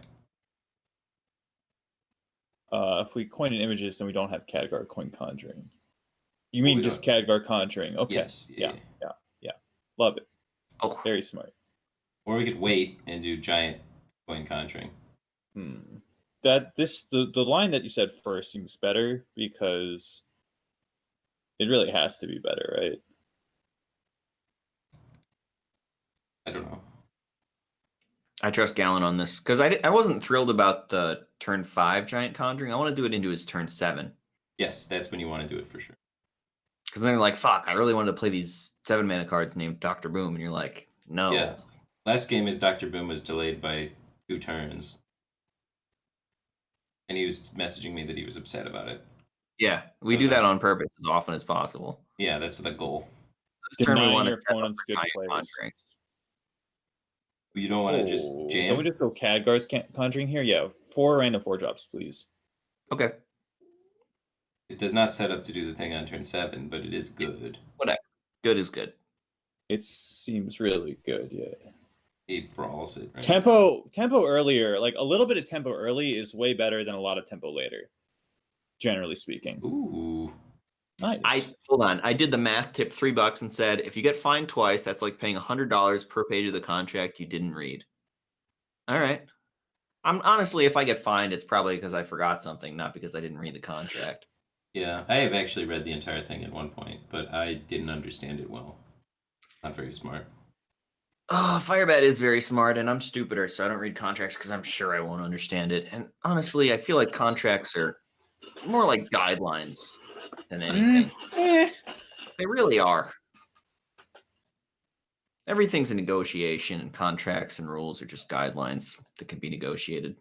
If we coin in images, then we don't have Khadgar Coin Conjuring. You Well, mean we just don't. Khadgar Conjuring? Okay. Yes. Yeah. Love it. Oh, Very smart. Or we could wait and do giant coin conjuring. The line that you said first seems better because it really has to be better, right? I don't know. I trust Gallon on this because I wasn't thrilled about the turn 5 giant conjuring. I want to do it into his turn 7. Yes, that's when you want to do it for sure. Because then they're like, fuck, I really wanted to play these 7 mana cards named Dr. Boom. And you're like, no. Yeah. Last game, his Dr. Boom was delayed by 2 turns. And he was messaging me that he was upset about it. Yeah, we That do was that a- on purpose as often as possible. Yeah, that's the goal. This turn we Denying want to your set up opponent's for good giant plays. conjuring. You don't want to just Can jam? we just go Khadgar's Conjuring here? Yeah, 4 random 4-drops, please. Okay, It does not set up to do the thing on turn 7, but it is good. whatever. Good is good. It seems really good, yeah. He brawls it. Right? Tempo earlier, like a little bit of tempo early is way better than a lot of tempo later, generally speaking. Ooh. Nice. Hold on. I did the math, tip $3 and said if you get fined twice, that's like paying $100 per page of the contract you didn't read. All right. I'm honestly, if I get fined, it's probably because I forgot something, not because I didn't read the contract. Yeah, I have actually read the entire thing at one point, but I didn't understand it well. Not very smart. Oh, Firebat is very smart, and I'm stupider, so I don't read contracts because I'm sure I won't understand it. And honestly, I feel like contracts are more like guidelines than anything. They really are. Everything's a negotiation, and contracts and rules are just guidelines that can be negotiated.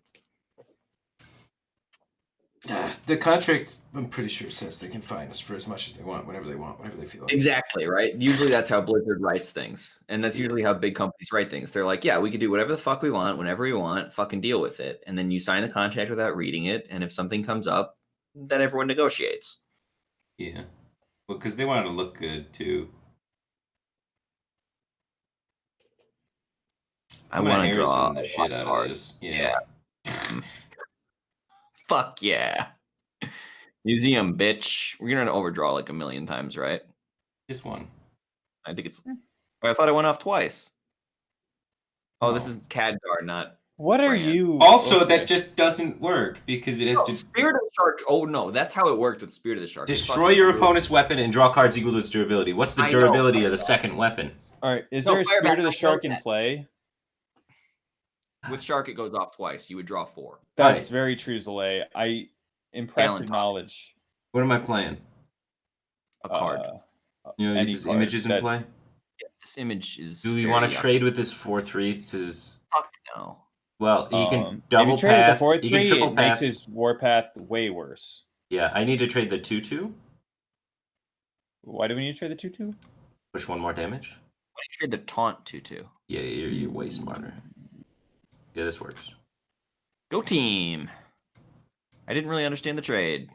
The contract, I'm pretty sure, says they can fine us for as much as they want, whenever they feel like. Exactly, right? Usually that's how Blizzard writes things. And that's usually how big companies write things. They're like, yeah, we can do whatever the fuck we want, whenever we want, fucking deal with it. And then you sign the contract without reading it. And if something comes up, then everyone negotiates. Yeah. Well, because they wanted to look good, too. I want to draw Harrison the shit out of this. Yeah. Fuck yeah. Museum, bitch. We're going to overdraw like a million times, right? Just one. I think it's... I thought I went off twice. Oh, this No. is Khadgar, not... What are Brand. you? Also, okay. that just doesn't work because it has to Spirit of the Shark. Oh, no. That's how it worked with Spirit of the Shark. destroy your opponent's weapon and draw cards equal to its durability. What's the durability of the second weapon? All right, is No, there a Firebat, Spirit of I the know Shark in that. play? With Shark, it goes off twice. You would draw 4. That's Right. very true, Zalay. Impressive Valentine. knowledge. What am I playing? A card. You know, any these card images in that- play. This image is... Do we very want to yucky. trade with this 4/3 to? Fuck no. Well, he can if double you trade with path. the He can 4/3, triple it makes path. his warpath way worse. Yeah, I need to trade the 2/2. Why do we need to trade the 2/2? Push 1 more damage. Why do you trade the taunt 2/2? Yeah, you're way smarter. Yeah, this works. Go team. I didn't really understand the trade.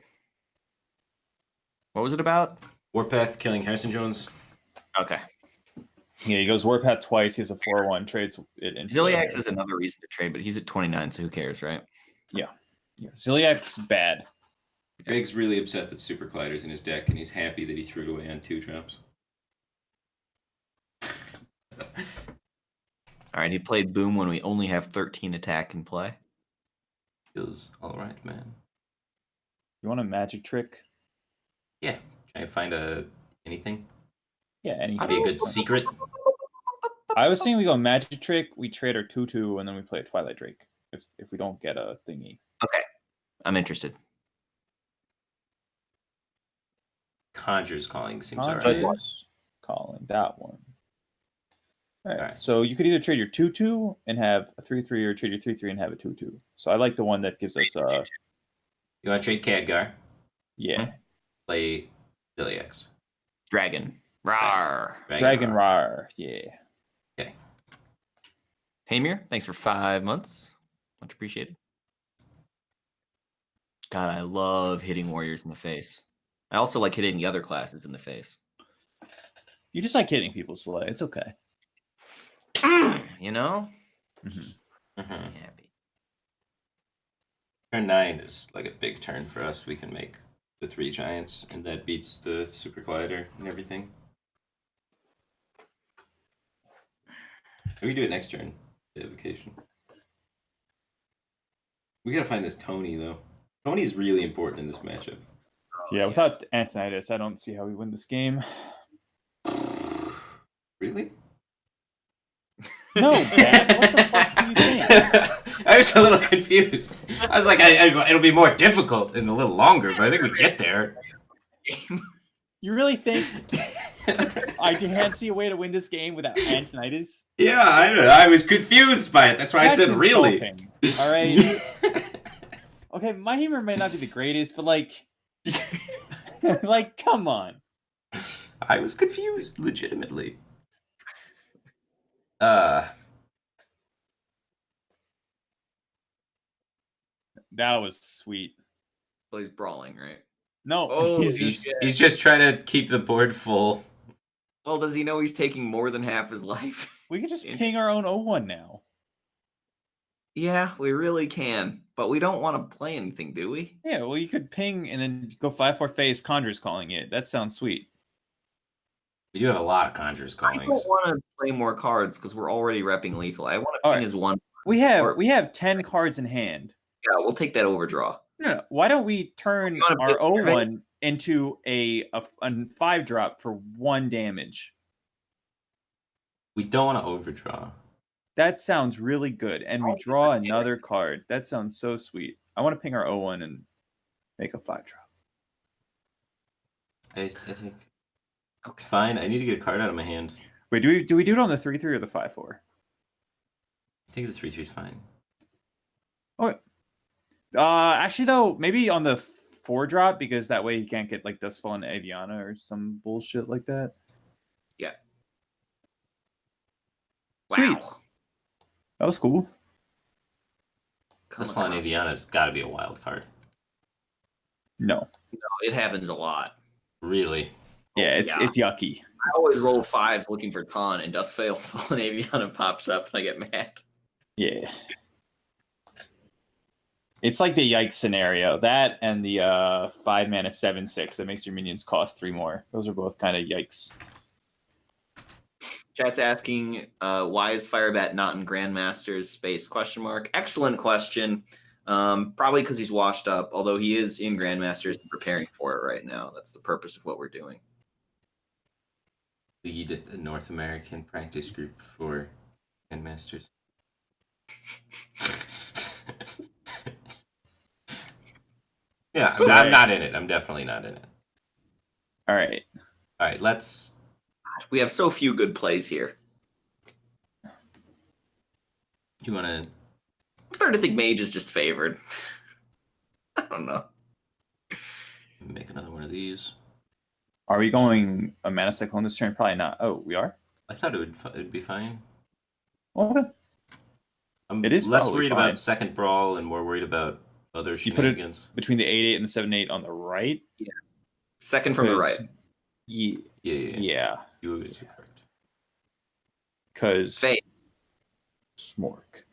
What was it about? Warpath killing Harrison Jones. Okay. Yeah, he goes warpath twice. He has a 4/1. Trades it into Ziliax is another reason to trade, but he's at 29, so who cares, right? Yeah, Ziliak's bad. Greg's really upset that Super Collider's in his deck, and he's happy that he threw it away on 2 drops. All right, he played Boom when we only have 13 attack in play. Feels all right, man. You want a magic trick? Yeah, try and find anything. Yeah, anything. Be a good secret. I was thinking we go magic trick, we trade our 2/2, and then we play a Twilight Drake if we don't get a thingy. Okay, I'm interested. Conjure's calling seems alright. Conjures, calling that one. All right. Alright. So you could either trade your 2/2 and have a 3/3, or trade your 3/3 and have a 2/2. So I like the one that gives us You want to trade Khadgar? yeah, Play Ziliax. Dragon. Rawr. Dragon Rar. Yeah. Okay. Hamir, thanks for 5 months. Much appreciated. God, I love hitting warriors in the face. I also like hitting the other classes in the face. You just like hitting people, Soleil. It's okay. You know? Mm-hmm. Mhm. Happy. Turn 9 is like a big turn for us. We can make the 3 giants, and that beats the Super Collider and everything. We can do it next turn. The vacation. We gotta find this Tony though. Tony's really important in this matchup. Yeah, without Antonitis, I don't see how we win this game. Really? No, Dad. What the fuck do you think? I was a little confused. I was like, it'll be more difficult and a little longer, but I think we get there. You really think I can't see a way to win this game without Antonitis? Yeah, I don't know. I was confused by it. That's why I said really. All right. Okay, my humor may not be the greatest, but like, like, come on. I was confused, legitimately. That was sweet. Well, he's brawling, right? No, Oh, He's just trying to keep the board full. Well, does he know he's taking more than half his life? we can just ping our own 0-1 now. Yeah, we really can. But we don't want to play anything, do we? Yeah, well, you could ping and then go 5/4 phase. Conjure's calling it. That sounds sweet. We do have a lot of Conjures I callings. don't want to play more cards because we're already repping lethal. I want to ping Alright. his one. We have 10 cards in hand. Yeah, we'll take that overdraw. No, why don't we turn You wanna our pick your 0-1 into a 5-drop for 1 damage? We don't want to overdraw. That sounds really good. And we draw another card. That sounds so sweet. I want to ping our 0-1 and make a 5-drop. I think it's fine. I need to get a card out of my hand. Wait, do we do it on the 3/3 or the 5/4? I think the 3/3 is fine. Okay. Actually, though, maybe on the 4-drop, because that way he can't get like Dustfall and Aviana or some bullshit like that. Yeah. Sweet. Wow. That was cool. This Fallen Aviana's got to be a wild card. No. No, it happens a lot. Really? Yeah, it's yucky. I always roll 5s looking for Con, and Duskveil Fallen Aviana pops up, and I get mad. Yeah. It's like the yikes scenario. That and the 5-mana 7/6 that makes your minions cost 3 more. Those are both kind of yikes. Chat's asking, why is Firebat not in Grandmaster's space? ? Excellent question. Probably because he's washed up, although he is in Grandmasters and preparing for it right now. That's the purpose of what we're doing. Lead a North American practice group for Grandmasters. Yeah, I'm not in it. I'm definitely not in it. All right. All right, let's... We have so few good plays here. You want to... I'm starting to think Mage is just favored. I don't know. Make another one of these. Are we going a Mana Cyclone this turn? Probably not. Oh, we are? I thought it'd be fine. Okay. I'm It is less probably worried fine. about second brawl and more worried about other You put it shenanigans. between the 8/8 and the 7/8 on the right? Second from the right. Yeah. You are correct. Because Fate. Smork.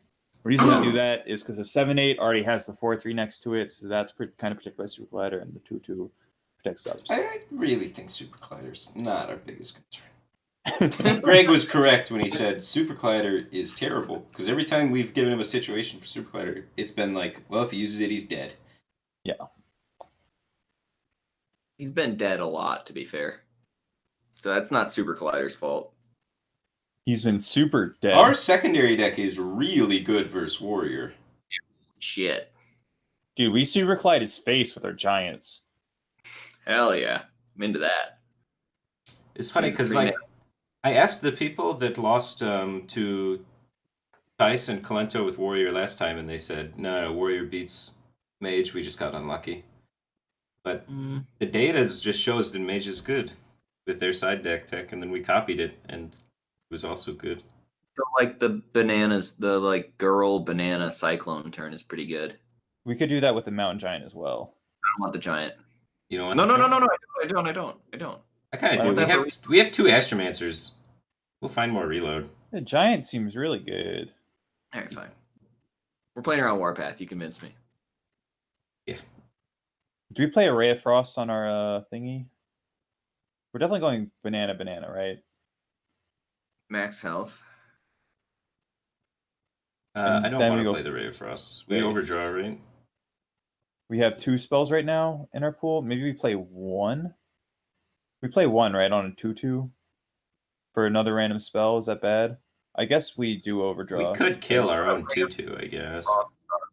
The reason we do that is because the 7/8 already has the 4/3 next to it, so that's kind of protected by Super Collider, and the 2/2 protects others. I really think Super Collider's not our biggest concern. I think Greg was correct when he said Super Collider is terrible, because every time we've given him a situation for Super Collider, it's been like, well, if he uses it, he's dead. Yeah. He's been dead a lot, to be fair. So that's not Super Collider's fault. He's been super dead. Our secondary deck is really good versus Warrior. Shit. Dude, we Super Collide his face with our Giants. Hell yeah. I'm into that. It's funny He's because, pretty like, I asked the people that lost to Tice and Kalento with Warrior last time, and they said, no, Warrior beats Mage, we just got unlucky. But the data just shows that Mage is good with their side deck tech, and then we copied it, and it was also good. So, like, the bananas, the, like, girl banana cyclone turn is pretty good. We could do that with the Mountain Giant as well. I don't want the giant. You know what? No. I don't. I kind of do. Whatever. We have 2 Astromancers. We'll find more reload. The Giant seems really good. All right, fine. We're playing around Warpath. You convinced me. Yeah. Do we play a Ray of Frost on our thingy? We're definitely going banana, right? Max health. And I don't then want we to go play the Ray of Frost. We Yes. overdraw, right? We have 2 spells right now in our pool. Maybe we play 1. We play 1, right, on a 2/2 for another random spell. Is that bad? I guess we do overdraw. We could kill our own 2/2, I guess.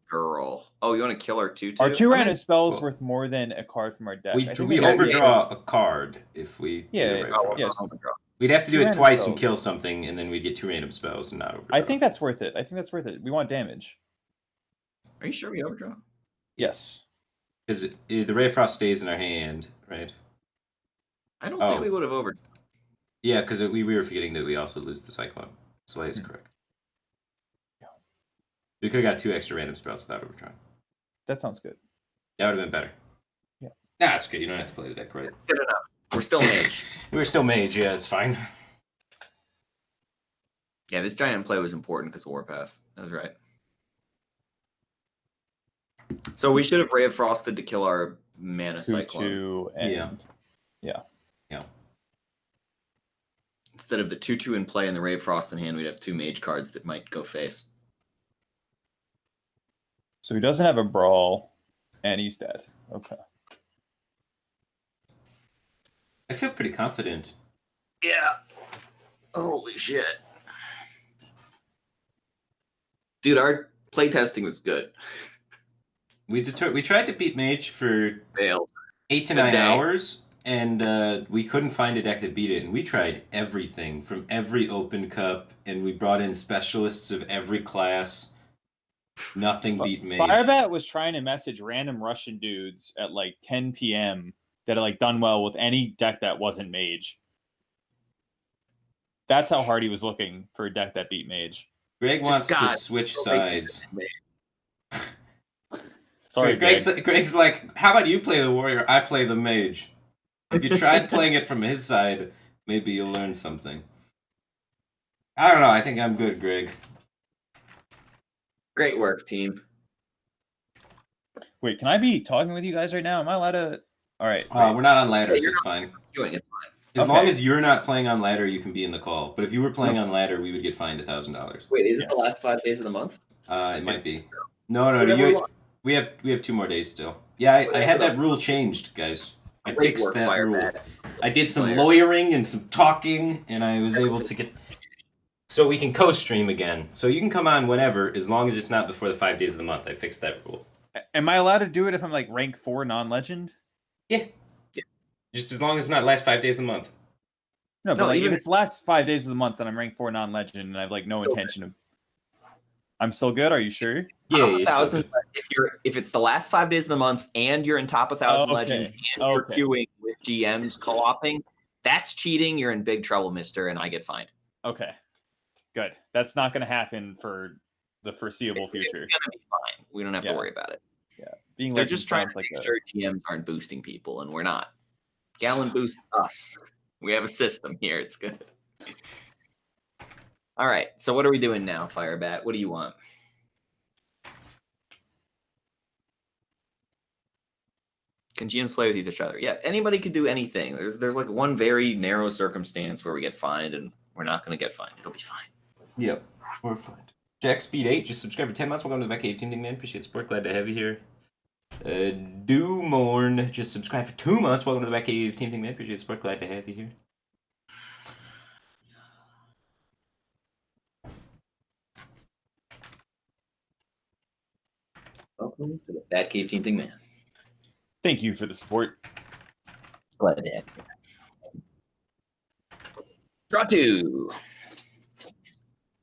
Girl. Oh, you want to kill our 2/2? Our 2 random spells well, worth more than a card from our deck. We I think we gotta do overdraw a card if we do Yeah, the Ray of Oh, Frost. yeah. overdraw. We'd have to do Two it random twice and spells. kill something, and then we'd get 2 random spells and not overdraw. I think that's worth it. We want damage. Are you sure we overdraw? Yes. Because the Ray of Frost stays in our hand, right? I don't think Oh. we would have overdrawn. Yeah, because we were forgetting that we also lose the Cyclone. Slay is correct. Yeah. We could have got 2 extra random spells without overdrawing. That sounds good. That would have been better. Yeah. Nah, it's good. You don't have to play the deck, right? Good enough. We're still mage. We were still mage, yeah, it's fine. Yeah, this giant play was important because of Warpath. That was right. So we should have Ray of Frosted to kill our mana cyclone 2/2 and Yeah. instead of the 2/2 in play and the Ray of Frost in hand. We'd have 2 mage cards that might go face. So he doesn't have a brawl, and he's dead. Okay. I feel pretty confident. Yeah. Holy shit. Dude, our playtesting was good. We tried to beat Mage for Failed. 8 to Good 9 day. hours, and we couldn't find a deck that beat it. And we tried everything from every Open Cup, and we brought in specialists of every class. Nothing beat Mage. Firebat was trying to message random Russian dudes at like 10 p.m. that had like done well with any deck that wasn't Mage. That's how hard he was looking for a deck that beat Mage. Greg wants to God, switch so they sides. Sorry, Greg. Greg's like, how about you play the warrior? I play the mage. If you tried playing it from his side, maybe you'll learn something. I don't know. I think I'm good, Greg. Great work, team. Wait, can I be talking with you guys right now? Am I allowed to? All right. We're not on ladder, Yeah, so you're it's not fine. doing it fine. As long as you're not playing on ladder, you can be in the call. But if you were playing on ladder, we would get fined $1,000. Wait, is it Yes. the last 5 days of the month? It might Yes. be. No. Whatever we We have 2 more days still. Yeah, I had that rule changed, guys. I Great fixed work, that rule. Firebat. I did some Player. lawyering and some talking, and I was able to get. So we can co-stream again. So you can come on whenever, as long as it's not before the 5 days of the month. I fixed that rule. Am I allowed to do it if I'm like rank 4 non-legend? Yeah. Just as long as it's not last 5 days of the month. No, but No, like even- if it's last 5 days of the month and I'm rank 4 non-legend and I have like no Still intention of. I'm still good. Are you sure? Yeah, you're still 1,000. good. If it's the last 5 days of the month and you're in top 1,000 Okay. legend and you're Okay. queuing with GMs co-oping, that's cheating. You're in big trouble, mister, and I get fined. Okay. Good. That's not going to happen for the foreseeable It's future. gonna be fine. We don't have to Yeah. worry about it. Being They're legend just trying sounds to like make a- sure GMs aren't boosting people, and we're not. Gallon boosts us. We have a system here. It's good. All right. So what are we doing now, Firebat? What do you want? Can GMs play with each other? Yeah, anybody could do anything. There's like one very narrow circumstance where we get fined, and we're not going to get fined. It'll be fine. Yep, we're fine. Jack Speed 8, just subscribed for 10 months. Welcome to the back 18, man. Appreciate the support. Glad to have you here. Doomorn, just subscribed for 2 months. Welcome to the back 18, man. Appreciate the support. Glad to have you here. Welcome to the Bad Cave Team Thing, man. Thank you for the support. Glad to have you. Draw 2.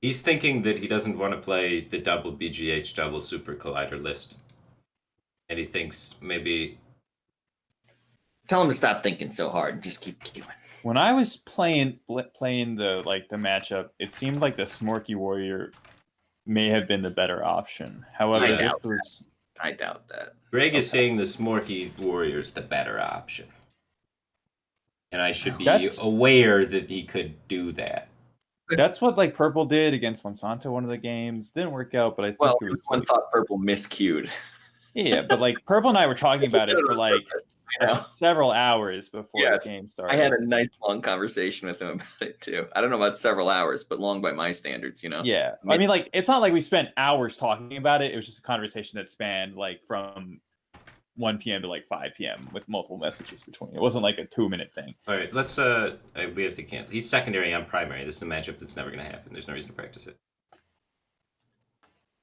He's thinking that he doesn't want to play the double BGH double Super Collider list. And he thinks maybe... Tell him to stop thinking so hard and just keep queuing. When I was playing the matchup, it seemed like the Smorky Warrior may have been the better option. However, I this doubt was I doubt that. Greg is saying the Smorky Warrior's the better option. And I should be That's- aware that he could do that. that's what like Purple did against Monsanto one of the games. Didn't work out, but I think Well, it was everyone like, thought Purple miscued. yeah, but like Purple and I were talking about it for like I know. several hours before Yes, this game started. I had a nice long conversation with him about it too. I don't know about several hours, but long by my standards, you know. Yeah, I mean, like it's not like we spent hours talking about it. It was just a conversation that spanned like from 1 p.m. to like 5 p.m. with multiple messages between. It wasn't like a 2-minute thing. All right, let's we have to cancel. He's secondary, I'm primary. This is a matchup that's never going to happen. There's no reason to practice it.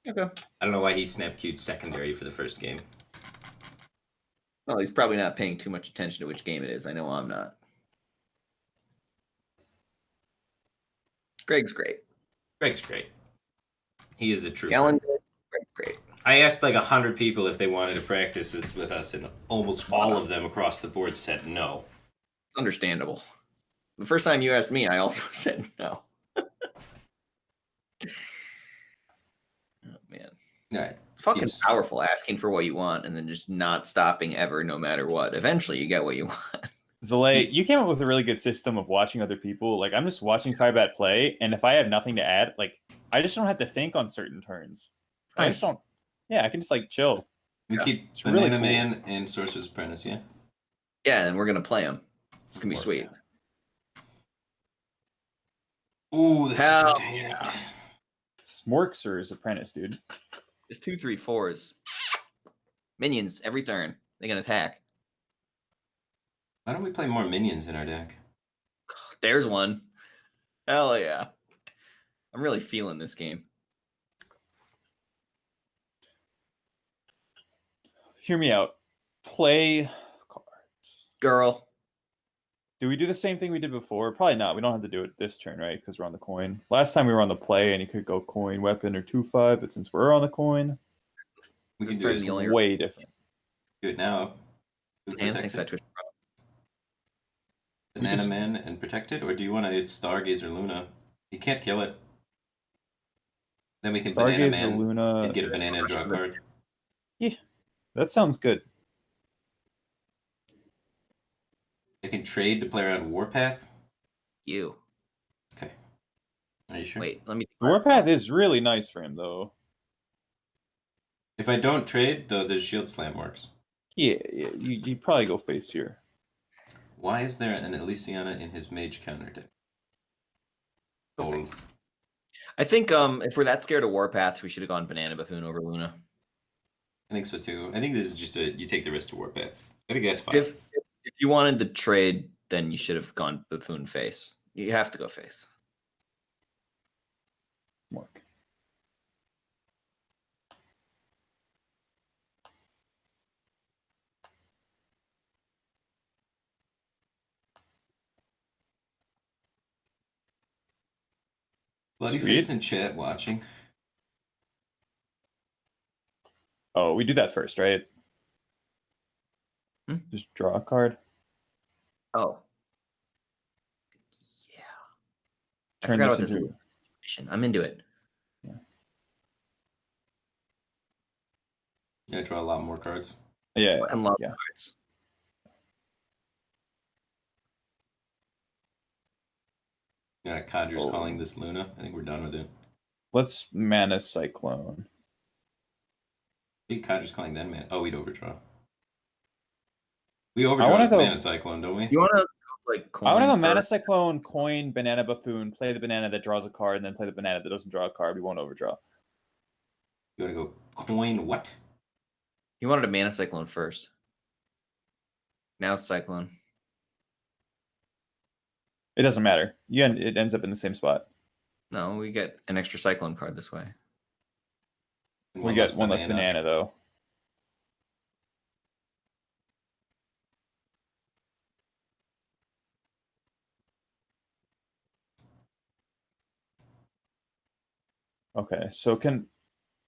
Okay. I don't know why he snap queued secondary for the first game. Well, he's probably not paying too much attention to which game it is. I know I'm not. Greg's great. Greg's great. He is a true. Gallon, Greg's great. I asked like 100 people if they wanted to practice this with us, and almost all of them across the board said no. Understandable. The first time you asked me, I also said no. Oh man. All right. It's fucking Yes. powerful asking for what you want and then just not stopping ever, no matter what. Eventually, you get what you want. Zalay, you came up with a really good system of watching other people. Like I'm just watching Firebat play, and if I have nothing to add, like I just don't have to think on certain turns. I just don't. Yeah, I can just like chill. We Yeah, keep it's really Banana cool. Man and Sorcerer's Apprentice, yeah? Yeah, and we're gonna play them. It's gonna be Smart. sweet. Ooh, that's Hell a good hand. Smorkser's apprentice, dude. It's 2, 3, 4s. Minions every turn. They can attack. Why don't we play more minions in our deck? There's one. Hell yeah. I'm really feeling this game. Hear me out. Play cards. Girl. Do we do the same thing we did before? Probably not. We don't have to do it this turn, right? Because we're on the coin. Last time we were on the play, and you could go coin, weapon, or 2/5. But since we're on the coin, We can This do turn's it, the only way different. do it now. Do Hans thinks I protected. twitch. Banana just- Man and protected, or do you want to Stargazer Luna? You can't kill it. Then we can Banana Stargazer Man Luna. and get a banana and draw a card. Yeah, that sounds good. I can trade to play around Warpath. You. Okay. Are you sure? Wait, let me. Warpath is really nice for him, though. If I don't trade, though, the Shield Slam works. Yeah, you probably go face here. Why is there an Elysiana in his Mage counter deck? Go face. I think if we're that scared of Warpath, we should have gone Banana Buffoon over Luna. I think so too. I think this is just you take the risk to Warpath. I think that's fine. If you wanted to trade, then you should have gone Buffoon face. You have to go face. Work. Bloody Sweet. Face in chat watching. Oh, we do that first, right? Hmm? Just draw a card. Oh. Yeah. Turn I forgot this about this into. Luna situation. I'm into it. Yeah, draw a lot more cards. Yeah, Fucking love yeah. cards. Yeah, Conjure's Oh. calling this Luna. I think we're done with it. Let's Mana Cyclone. I think Conjure's calling then, man. Oh, we'd overdraw. We overdraw wanna with go- Mana Cyclone, don't we? You want to go like I want to go coin Mana first? Cyclone, coin, Banana Buffoon, play the banana that draws a card, and then play the banana that doesn't draw a card. We won't overdraw. You want to go coin what? You wanted a Mana Cyclone first. Now it's Cyclone. It doesn't matter. It ends up in the same spot. No, we get an extra Cyclone card this way. And We get one less banana, though. Okay, so do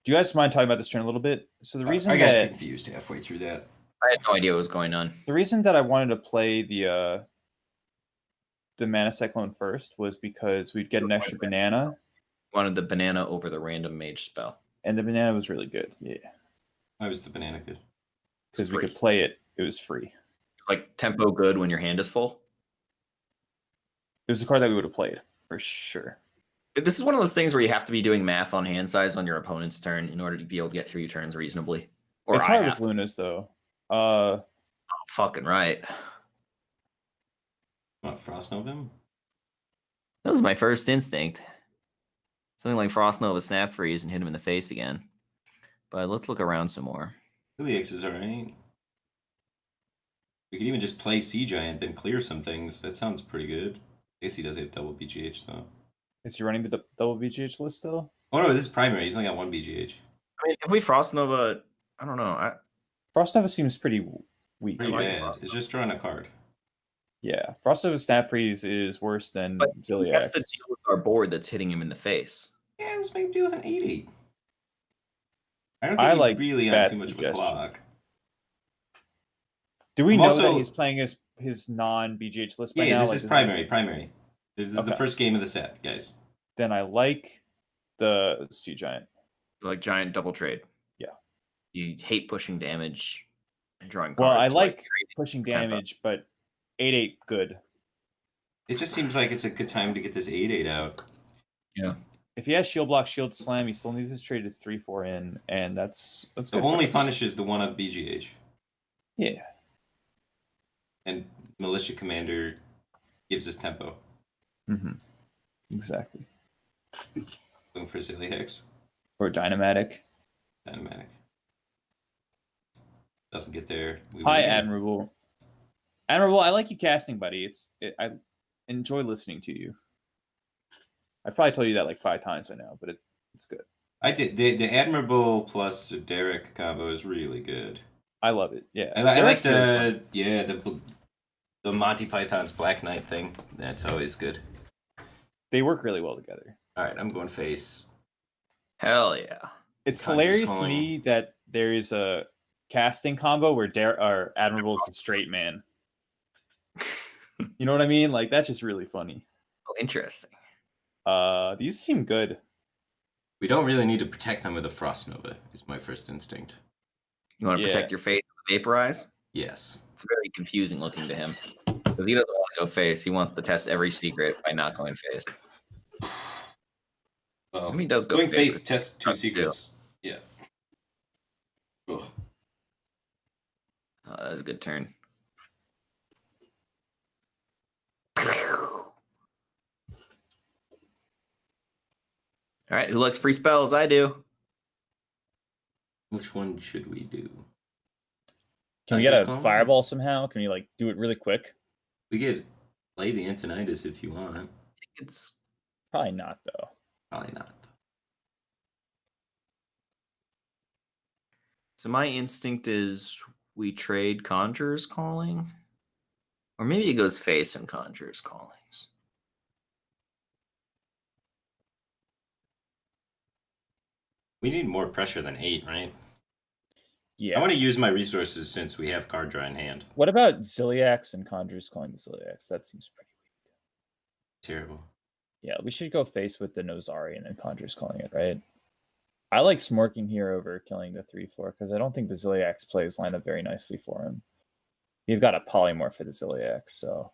you guys mind talking about this turn a little bit? So the reason I got that confused halfway through that. I had no idea what was going on. the reason that I wanted to play the Mana Cyclone first was because we'd get an extra banana, Wanted the banana over the random mage spell. and the banana was really good. Yeah, Why was the banana good? because we free. could play it. It was free. It's like tempo good when your hand is full. It was a card that we would have played for sure. This is one of those things where you have to be doing math on hand size on your opponent's turn in order to be able to get through your turns reasonably. Or It's I hard have with Lunas though. fucking right. What, Frost Nova him? That was my first instinct. Something like Frost Nova Snap Freeze and hit him in the face again. But let's look around some more. Helix is alright. We could even just play Sea Giant, then clear some things. That sounds pretty good. I guess he does have double BGH though. Is he running the double BGH list still? Oh no, this is primary. He's only got one BGH. I mean, if we Frost Nova, I don't know. Frost Nova seems pretty weak. Pretty like bad. Frost It's just drawing a card. Yeah, Frost Nova Snap Freeze is worse than But Zilliax. that's the deal with our board that's hitting him in the face. Yeah, let's make him deal with an 8/8. I don't think I he's like really on that too much of a suggestion. clock. Do we I'm know also- that he's playing his non BGH list by Yeah, now? this Like, is does primary. Primary. This is the Okay. first game of the set, guys. Then I like the Sea Giant. Like giant double trade. Yeah. You hate pushing damage and drawing Well, cards. I so, like trade. pushing tempo. damage, but 8/8 good. It just seems like it's a good time to get this 8/8 out. Yeah. If he has shield block, shield slam, he still needs his trade his 3/4 in, and that's The good. only for us. punish is the one of BGH. Yeah. And Militia Commander gives us tempo. Mm-hmm. Exactly. Going for Silly Hex. Or Dynamatic. Dynamatic. Doesn't get there. We Hi, win. Admirable. Admirable, I like you casting, buddy. I enjoy listening to you. I probably told you that like 5 times by now, but it's good. I did the Admirable plus Derek combo is really good. I love it. Yeah. I like Derek's really fun. the the Monty Python's Black Knight thing. That's always good. They work really well together. All right, I'm going face. Hell yeah. It's Conjures hilarious to calling. me that there is a casting combo where Admirable is the straight man. You know what I mean? Like, that's just really funny. Oh, interesting. These seem good. We don't really need to protect them with a Frost Nova, is my first instinct. You want to Yeah. protect your face with vaporize? Yes. It's very confusing looking to him because he doesn't want to go face. He wants to test every secret by not going face. Well, I mean, he does go going face face. tests 2 Does too. secrets. Yeah. Ugh. Oh, that was a good turn. All right, who likes free spells? I do. Which one should we do? Can we get Conjures a calling? fireball somehow? Can we like do it really quick? We could play the Antonitis if you want. I think it's Probably not though. Probably not. so. My instinct is we trade Conjurer's Calling, or maybe it goes face and Conjurer's Callings. We need more pressure than 8, right? Yeah. I want to use my resources since we have card draw in hand. What about Ziliax and Conjurers calling the Ziliax? That seems pretty weak. Terrible. Yeah, we should go face with the Nozari and then Conjurers calling it, right? I like Smorking here over killing the 3/4 because I don't think the Ziliax plays line up very nicely for him. You've got a polymorph for the Ziliax, so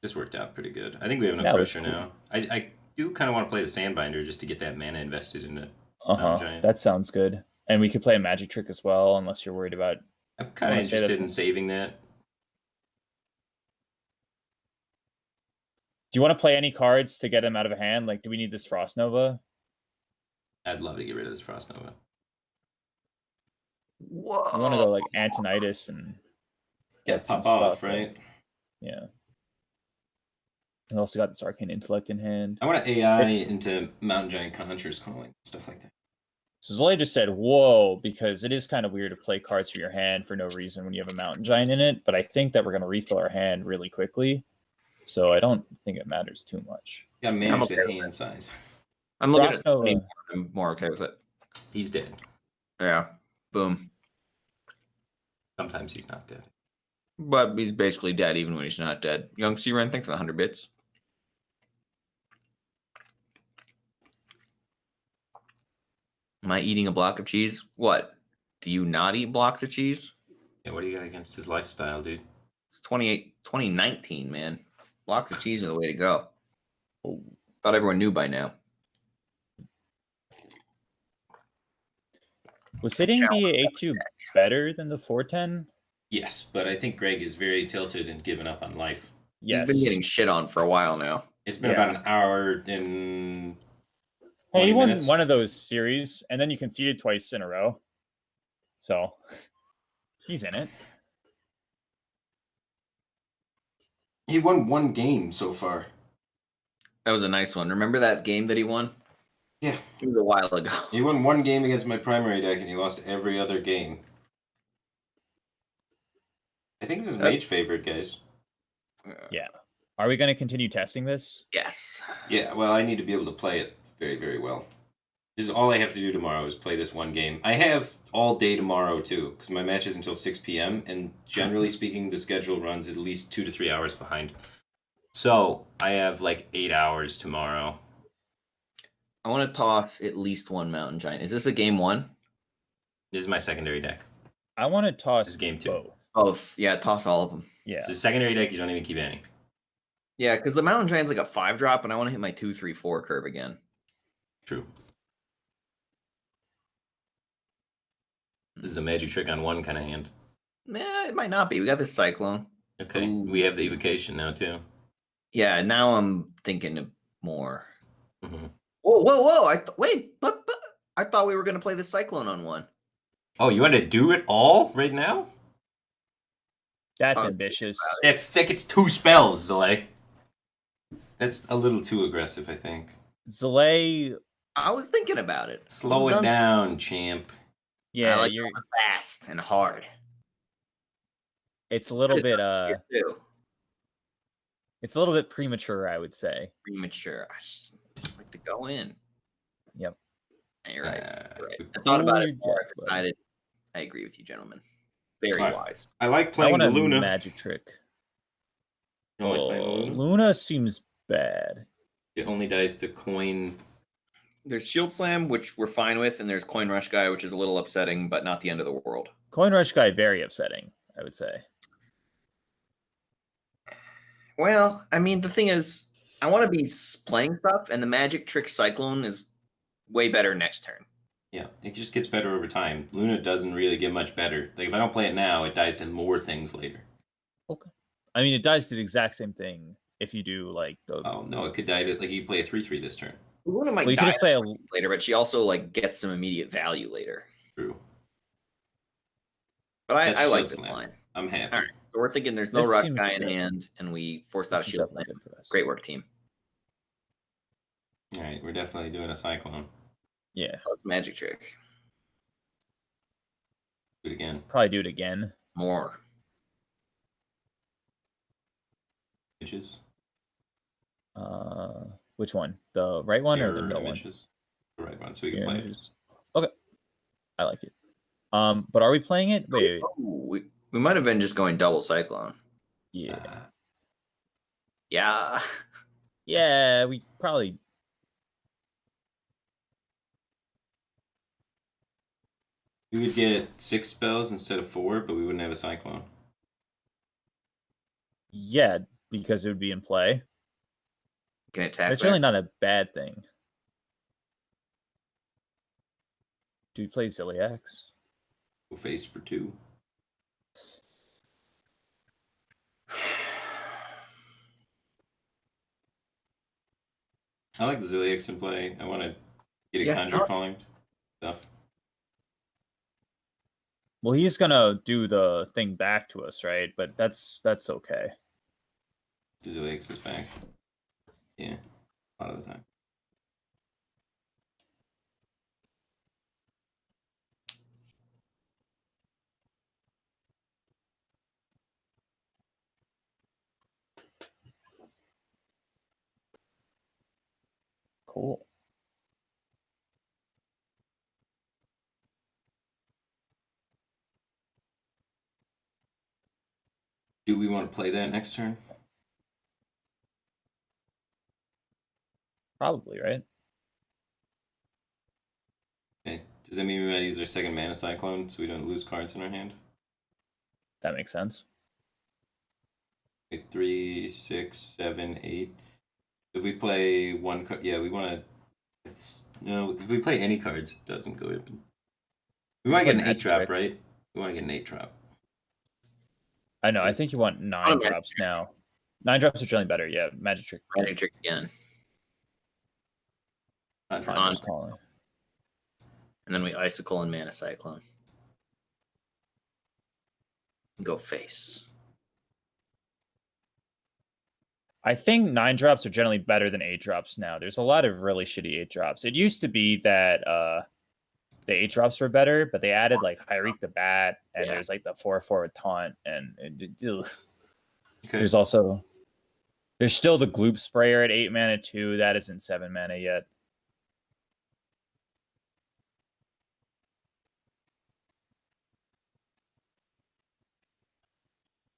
This worked out pretty good. I think we have enough That was pressure cool. now. I do kind of want to play the Sandbinder just to get that mana invested in it. Giant. that sounds good. And we could play a magic trick as well, unless you're worried about. I'm kind of wanna say that- interested in saving that. Do you want to play any cards to get him out of hand? Like, do we need this Frost Nova? I'd love to get rid of this Frost Nova. Whoa! We want to go like Antonitis and Yeah, get some pop off, stuff, right? Yeah. And also got this Arcane Intellect in hand. I want to AI into Mountain Giant Conjures Calling, stuff like that. So Zola just said, whoa, because it is kind of weird to play cards for your hand for no reason when you have a Mountain Giant in it. But I think that we're going to refill our hand really quickly. So I don't think it matters too much. You gotta manage okay that with hand size. I'm looking Frost at Nova. it. I'm more okay with it. He's dead. Yeah. Boom. Sometimes he's not dead. But he's basically dead even when he's not dead. Young C Ren, thanks for the 100 bits. Am I eating a block of cheese? What? Do you not eat blocks of cheese? Yeah, what do you got against his lifestyle, dude? It's 2019, man. Blocks of cheese are the way to go. Oh. Thought everyone knew by now. Was hitting the A2 better than the 410? Yes, but I think Greg is very tilted and given up on life. Yes. He's been getting shit on for a while now. It's been Yeah. about an hour and Hey, 20 he won minutes. one of those series, and then you conceded twice in a row. So he's in it. He won one game so far. That was a nice one. Remember that game that he won? Yeah. It was a while ago. He won one game against my primary deck and he lost every other game. I think this is mage favorite, guys. Yeah. Are we going to continue testing this? Yes. Yeah, well, I need to be able to play it very, very well. This is all I have to do tomorrow is play this one game. I have all day tomorrow, too, because my match is until 6 p.m., and generally speaking, the schedule runs at least 2 to 3 hours behind. So, I have like 8 hours tomorrow. I want to toss at least one Mountain Giant. Is this a game one? This is my secondary deck. I want to toss This is game 2. both. Both. Yeah, toss all of them. Yeah. So, secondary deck, you don't even keep any. Yeah, because the Mountain Giant's like a 5-drop, and I want to hit my 2, 3, 4 curve again. True. This is a magic trick on one kind of hand. It might not be. We got this Cyclone. Okay, Ooh. we have the evocation now, too. Yeah, now I'm thinking of more. Mhm. Whoa! Wait, but I thought we were gonna play the Cyclone on one. Oh, you want to do it all right now? That's Oh, ambitious. It's 2 spells, Zalay. That's a little too aggressive, I think. Zalay, I was thinking about it. Slow it down, champ. yeah, I like you're. going fast and hard. It's a little bit Here too. It's a little bit premature, I would say. Premature. I just like to go in. Yep. You're right. You're right. Good I thought about Cool it your more. jets, I bud. decided. I agree with you, gentlemen. Very Alright. wise. I like I playing want the a Luna. magic trick. You don't like playing the Luna? Luna seems bad. It only dies to coin. There's Shield Slam, which we're fine with, and there's Coin Rush Guy, which is a little upsetting, but not the end of the world. Coin Rush Guy, very upsetting, I would say. Well, I mean, the thing is, I want to be playing stuff, and the Magic Trick Cyclone is way better next turn. Yeah, it just gets better over time. Luna doesn't really get much better. Like if I don't play it now, it dies to more things later. Okay. I mean, it dies to the exact same thing if you do like the. Oh no, it could die to like you play a 3/3 this turn. Luna might Well, you die could play a. later, but she also like gets some immediate value later. True. But That's I like Shield this Slam. line. I'm happy. All right, so we're thinking there's no This Rush seems Guy in good. hand, and we forced out This is Shield Slam. definitely good for us. Great work, team. All right, we're definitely doing a Cyclone. Yeah, Let's Magic Trick. Do it again. probably do it again. More. Inches. Which one? The right one or the Mirror middle one? images. The right one, so we can Mirror play it. images. Okay, I like it. But are we playing it? Wait. Oh, we might have been just going double Cyclone. Yeah. Yeah. Yeah, we probably. We would get 6 spells instead of 4, but we wouldn't have a Cyclone. Yeah, because it would be in play. Can attack. It's there. really not a bad thing. Do we play Ziliax? We'll face for 2. I like the Ziliax in play. I want to get a Yeah. Conjure Calling stuff. Well, he's gonna do the thing back to us, right? But that's okay. The Ziliax is back. Yeah, a lot of the time. Cool. Do we want to play that next turn? Probably, right? Okay. Does that mean we might use our second mana Cyclone so we don't lose cards in our hand? That makes sense. Okay, 3, 6, 7, 8. If we play one card, yeah, we want to. No, if we play any cards, it doesn't go open. We want to get an 8 drop, right? We want to get an 8 drop. I know. I think you want 9 drops now. 9 drops are generally better. Yeah, Magic Trick. Magic Trick again. Conjure's Calling. And then we Icicle and Mana Cyclone. Go face. I think 9 drops are generally better than 8 drops now. There's a lot of really shitty 8 drops. It used to be that the 8 drops were better, but they added like Hyreek the Bat, and there's like the 4/4 with Taunt, and Okay. there's still the Gloop Sprayer at 8 mana too. That isn't 7 mana yet.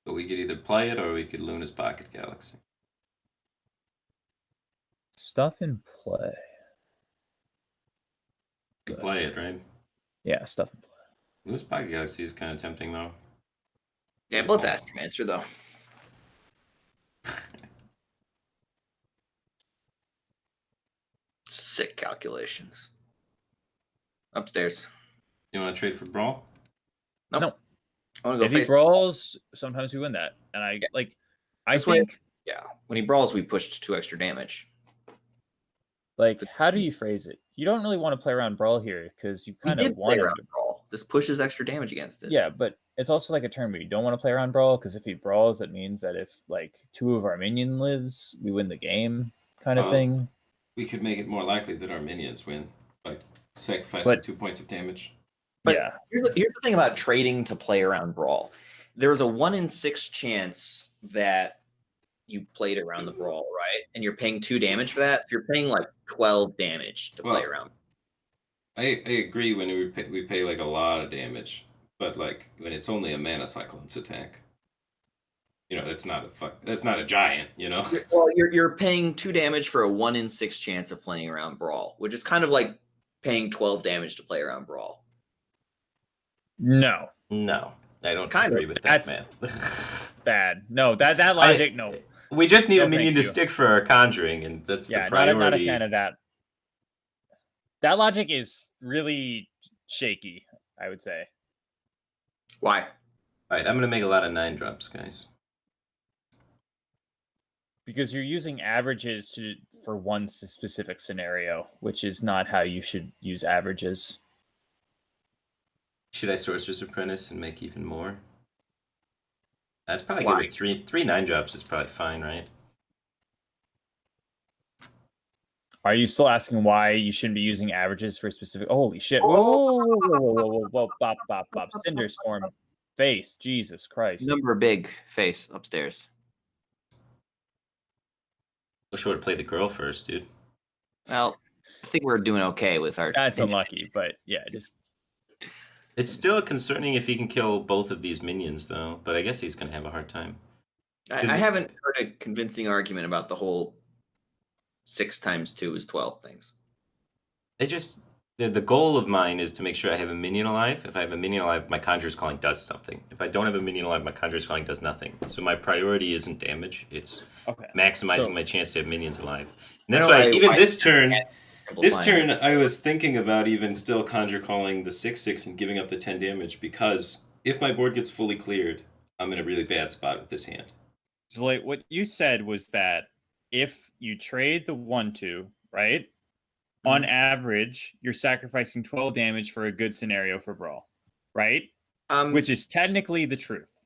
So we could either play it or we could Luna's Pocket Galaxy. Stuff in play. We could play it, right? Yeah, stuff in play. Luna's Pocket Galaxy is kind of tempting, though. Yeah, but let's ask your answer though. Sick calculations. Upstairs. You want to trade for Brawl? Nope. No. I want to If go he face. brawls, sometimes we win that. And I This way- think Yeah. When he brawls, we pushed 2 extra damage. like how do you phrase it? You don't really want to play around brawl here because you We kind did of play want around to. brawl. This pushes extra damage against it. Yeah, but it's also like a turn where you don't want to play around brawl because if he brawls, that means that if like 2 of our minion lives, we win the game, kind of thing. We could make it more likely that our minions win by sacrificing 2 points of damage. But yeah, here's the thing about trading to play around brawl. There's a 1 in 6 chance that you played around the brawl, right? And you're paying 2 damage for that. So you're paying like 12 damage to play Well, around. I agree when we pay like a lot of damage, but like when it's only a mana cyclone's attack, that's not a giant, Well, you're paying 2 damage for a 1 in 6 chance of playing around brawl, which is kind of like paying 12 damage to play around brawl. No, No, I don't Kind agree of. with that, man. bad. No, that logic. No. We just need No, a minion thank to you. stick for our conjuring, and that's Yeah, the priority. not a fan of that. That logic is really shaky, I would say. Why? All right, I'm gonna make a lot of 9-drops, guys. Because you're using averages for one specific scenario, which is not how you should use averages. Should I Sorcerer's Apprentice and make even more? That's probably Why? good with three 9-drops is probably fine, right? Are you still asking why you shouldn't be using averages for specific? Holy shit! Whoa! Bop! Cinderstorm face. Jesus Christ! Number big face upstairs. Wish I would have played the girl first, dude. Well, I think we're doing okay with our. That's unlucky, but yeah, just It's still concerning if he can kill both of these minions, though. But I guess he's gonna have a hard time. I haven't heard a convincing argument about the whole 6 times 2 is 12 things. The goal of mine is to make sure I have a minion alive. If I have a minion alive, my Conjurer's Calling does something. If I don't have a minion alive, my Conjurer's Calling does nothing. So my priority isn't damage; it's maximizing my chance to have minions alive. And that's why this turn, I was thinking about even still Conjure Calling the 6/6 and giving up the 10 damage, because if my board gets fully cleared, I'm in a really bad spot with this hand. So like what you said was that if you trade the 1/2, right? On average, you're sacrificing 12 damage for a good scenario for brawl, right? Which is technically the truth.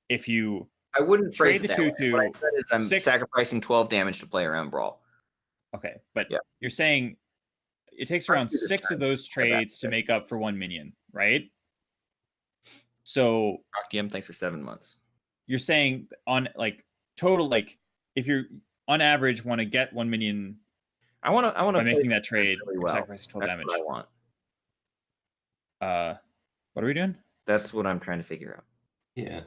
If you I wouldn't phrase trade it the that way. What I said is I'm 6 sacrificing 12 damage to play around brawl. Okay, but Yeah. you're saying it takes around 6 of those trades to make up for 1 minion, right? So Rock DM, thanks for 7 months. you're saying on like total, like if you're on average want to get 1 minion I want to by making that trade, really you're well. sacrificing 12 That's damage. what I want. What are we doing? That's what I'm trying to figure out. Yeah.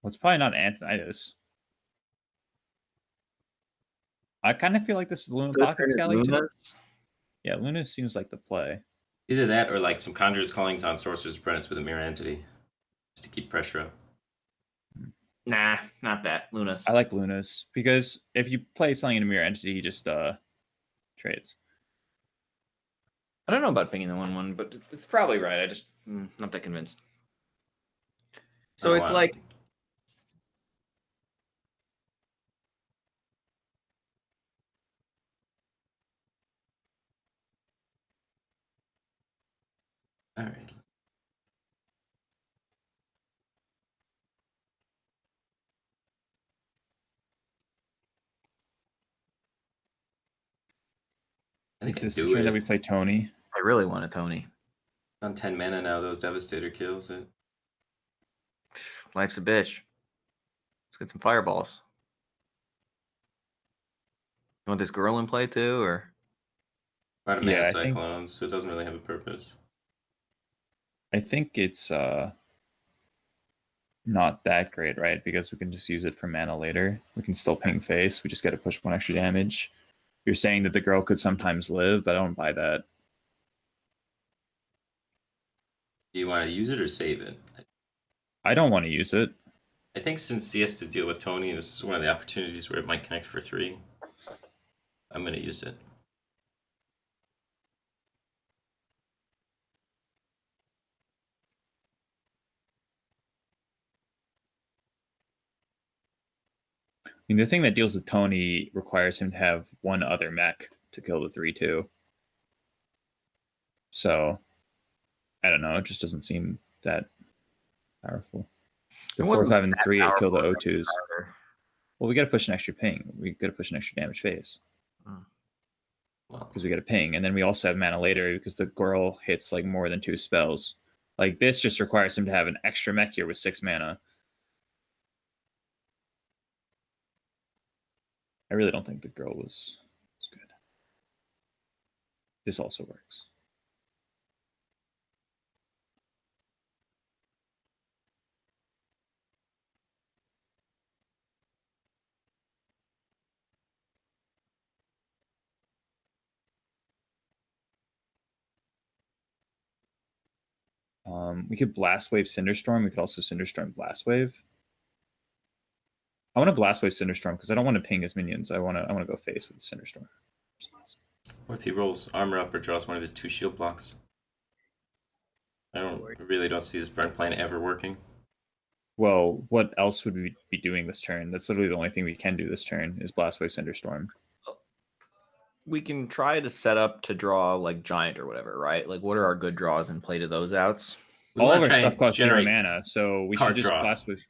Well, it's probably not Anthonitis. I kind of feel like this is Luna Pocket Scally. Yeah, Luna seems like the play. Either that or like some Conjurer's Callings on Sorcerer's Apprentice with a Mirror Entity, just to keep pressure up. Nah, not that. Luna's. I like Luna's because if you play something in a Mirror Entity, he just trades. I don't know about picking the 1/1, but it's probably right. I just not that convinced. So it's like All right. I think Is I this do turn that we it. play Tony? I really want a Tony. On 10 mana now, those Devastator kills it. Life's a bitch. Let's get some fireballs. You want this girl in play too, or? Part of Yeah, Mana I think- Cyclones, so it doesn't really have a purpose. I think it's not that great, right? Because we can just use it for mana later. We can still ping face. We just got to push 1 extra damage. You're saying that the girl could sometimes live, but I don't buy that. Do you want to use it or save it? I don't want to use it. I think since he has to deal with Tony, this is one of the opportunities where it might connect for 3. I'm going to use it. I mean, the thing that deals with Tony requires him to have 1 other mech to kill the 3/2. So, I don't know. It just doesn't seem that powerful. The 4, 5, and the 3 kill the O2s. Well, we got to push an extra ping. We got to push an extra damage phase. Well, because we get a ping, and then we also have mana later because the girl hits like more than 2 spells. Like this just requires him to have an extra mech here with 6 mana. I really don't think the girl was good. This also works. We could Blast Wave Cinderstorm. We could also Cinderstorm Blast Wave. I want to Blast Wave Cinderstorm because I don't want to ping his minions. I want to go face with Cinderstorm. what if he rolls armor up or draws one of his 2 shield blocks? I really don't see this burn plan ever working. Well, what else would we be doing this turn? That's literally the only thing we can do this turn is Blast Wave Cinderstorm. We can try to set up to draw like Giant or whatever, right? Like, what are our good draws and play to those outs? We All wanna of our try stuff and costs 0 generate mana, so we card should just draw. Blast Wave.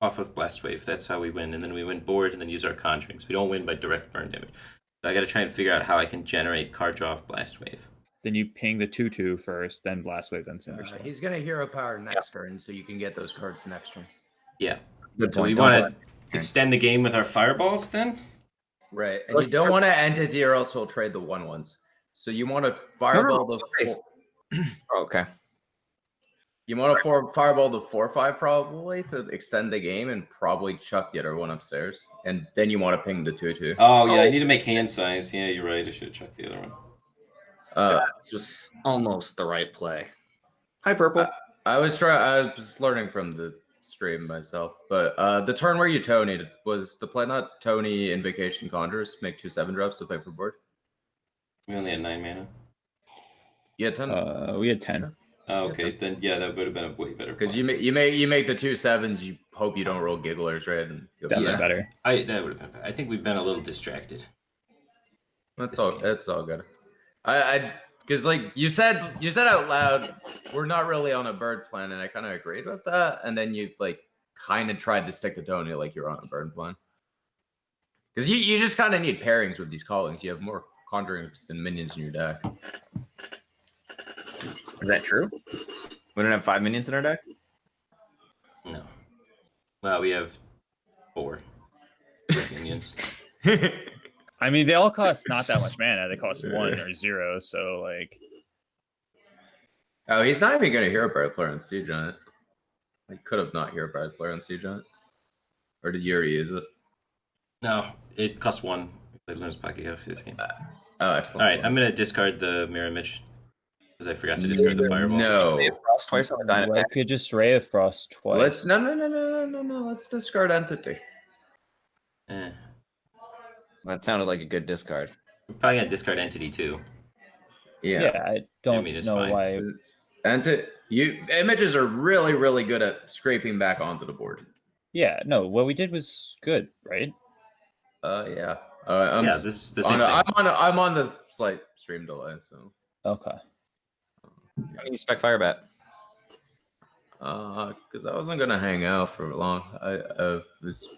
Off of Blast Wave. That's how we win. And then we win board and then use our conjurings. We don't win by direct burn damage. So I got to try and figure out how I can generate card draw off Blast Wave. Then you ping the 2/2 first, then Blast Wave, then Cinderstorm. He's gonna hero power next turn, so you can get those cards next turn. Yeah. Good So we point. want to extend the game with our fireballs then? Right, and you don't want to entity, or else he'll trade the 1/1s. So you want to fireball the. face. Oh, okay. You want to fireball the 4/5 probably to extend the game, and probably chuck the other one upstairs, and then you want to ping the 2/2. Oh, yeah. I need to make hand size. Yeah, you're right. I should have checked the other one. This was almost the right play. Hi, Purple. I was learning from the stream myself, but the turn where you Tony'd was the play not Tony Invocation Conjurers, make 2 7-drops to fight for board. We only had 9 mana. Yeah, 10. We had 10. Oh, okay. Then, yeah, that would have been a way better Because play. you make the 2 7s. You hope you don't roll gigglers, right? And Definitely better. That would have been better. I think we've been a little distracted. That's all. That's all good. Because like you said out loud, we're not really on a bird plan, and I kind of agreed with that. And then you like kind of tried to stick to Tony like you're on a bird plan. Because you just kind of need pairings with these callings. You have more conjurings than minions in your deck. Is that true? We don't have 5 minions in our deck? No. Well, we have 4 minions. I mean, they all cost not that much mana. They cost 1 or 0. So like, Oh, he's not even going to hero bird player on Sea Giant. He could have not hero bird player on Sea Giant. Or did Yuri use it? No, it costs 1. We played Luna's Pocket Galaxy this game. Oh, excellent. All right, I'm going to discard the Mirror Image because I forgot to discard the Fireball. No. They have frost twice on the I Dynamax. could just Ray of Frost twice. Let's no. Let's discard entity. Eh. That sounded like a good discard. We're probably going to discard Entity too. Yeah. I don't it's know fine. why. Images are really, really good at scraping back onto the board. Yeah, no, what we did was good, right? Yeah. Yeah, this is the same thing. I'm on the slight stream delay, so. Okay. How do you spec Firebat? Because I wasn't gonna hang out for long. I was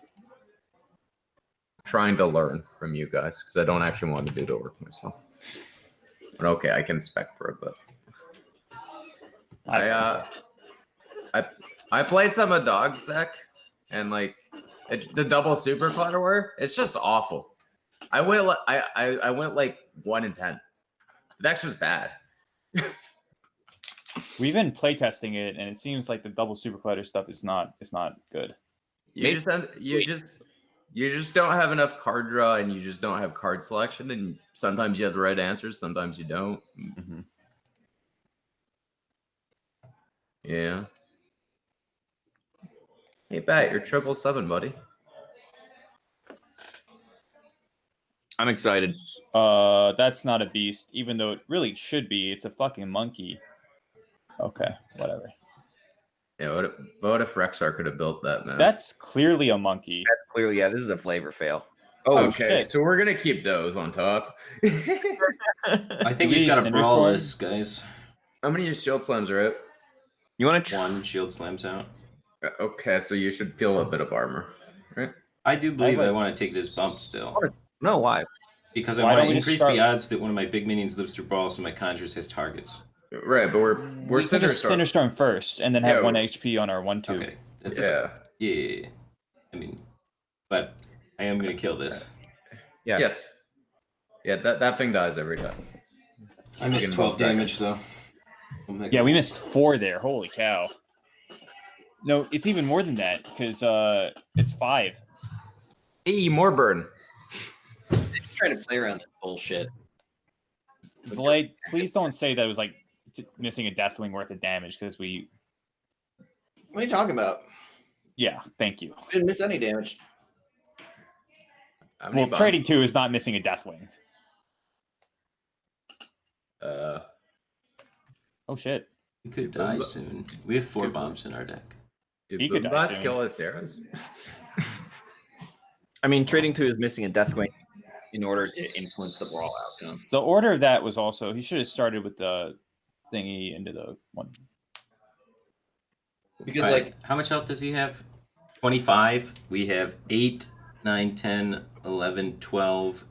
trying to learn from you guys because I don't actually want to do the work myself. But okay, I can spec for a bit. I played some of Dog's deck, and like the double super clutter war, it's just awful. I went like 1 in 10. The deck's just bad. We've been playtesting it, and it seems like the double super collider stuff is not good. You just don't have enough card draw, and you just don't have card selection, and sometimes you have the right answers, sometimes you don't. Mm-hmm. Yeah. Hey, Bat, you're 777, buddy. I'm excited. That's not a beast, even though it really should be. It's a fucking monkey. Okay, whatever. Yeah, what if Rexar could have built that, man? That's clearly a monkey. That's clearly, yeah, this is a flavor fail. Oh, okay, shit. so we're gonna keep those on top. I think Please, he's got to brawl Cinderstorm. this, guys. How many shield slams are out? You want to 1 shield slams out. Okay, so you should feel a bit of armor, right? I do believe I like- want to take this bump still. No, why? Because I Why want don't to we just increase start- the odds that one of my big minions lives through brawl, so my conjures his targets. Right, but we're We could Cinder just Storm. Cinderstorm first, and then have Yeah, 1 we're- HP on our 1/2. Okay. That's Yeah. Yeah. I mean, but I am gonna kill this. Yeah. Yes. Yeah, that thing dies every time. I missed Fucking 12 back. damage though. Yeah, we missed 4 there. Holy cow. No, it's even more than that because it's 5. Hey, more burn. Trying to play around this bullshit. Zlay, please don't say that it was like missing a Deathwing worth of damage because we. What are you talking about? Yeah, thank you. We didn't miss any damage. How many Well, bombs? trading 2 is not missing a Deathwing. Oh shit. We could Dude, die Boomba- soon. We have 4 Dude, bombs in our deck. Did He could die Boombots soon. kill his arrows? I mean, trading 2 is missing a Deathwing in order to influence the brawl outcome. The order of that was also he should have started with the thingy into the one. Because, Alright, like, how much health does he have? 25. We have 8, 9, 10, 11, 12,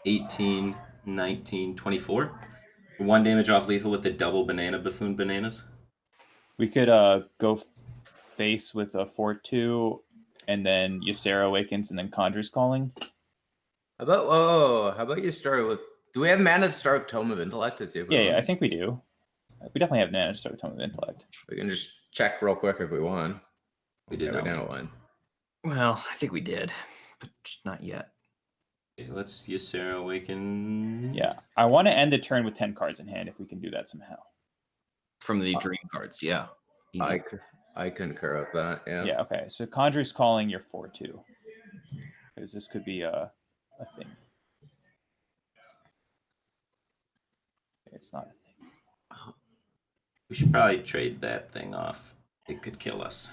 18, 19, 24. 1 damage off lethal with the double banana buffoon bananas. We could go face with a 4/2, and then Ysera Awakens, and then Conjure's Calling. How about you start with? Do we have mana to start with Tome of Intellect to see if we Yeah, want? I think we do. We definitely have mana to start with Tome of Intellect. We can just check real quick if we want. We did Yeah, we not. know one. well, I think we did, but just not yet. Okay, let's Ysera Awaken. Yeah, I want to end the turn with 10 cards in hand if we can do that somehow. From the dream cards, yeah. Easy. I concur with that. Yeah. Yeah, okay. So Conjure's Calling your 4/2. Because this could be a thing. It's not a thing. We should probably trade that thing off. It could kill us.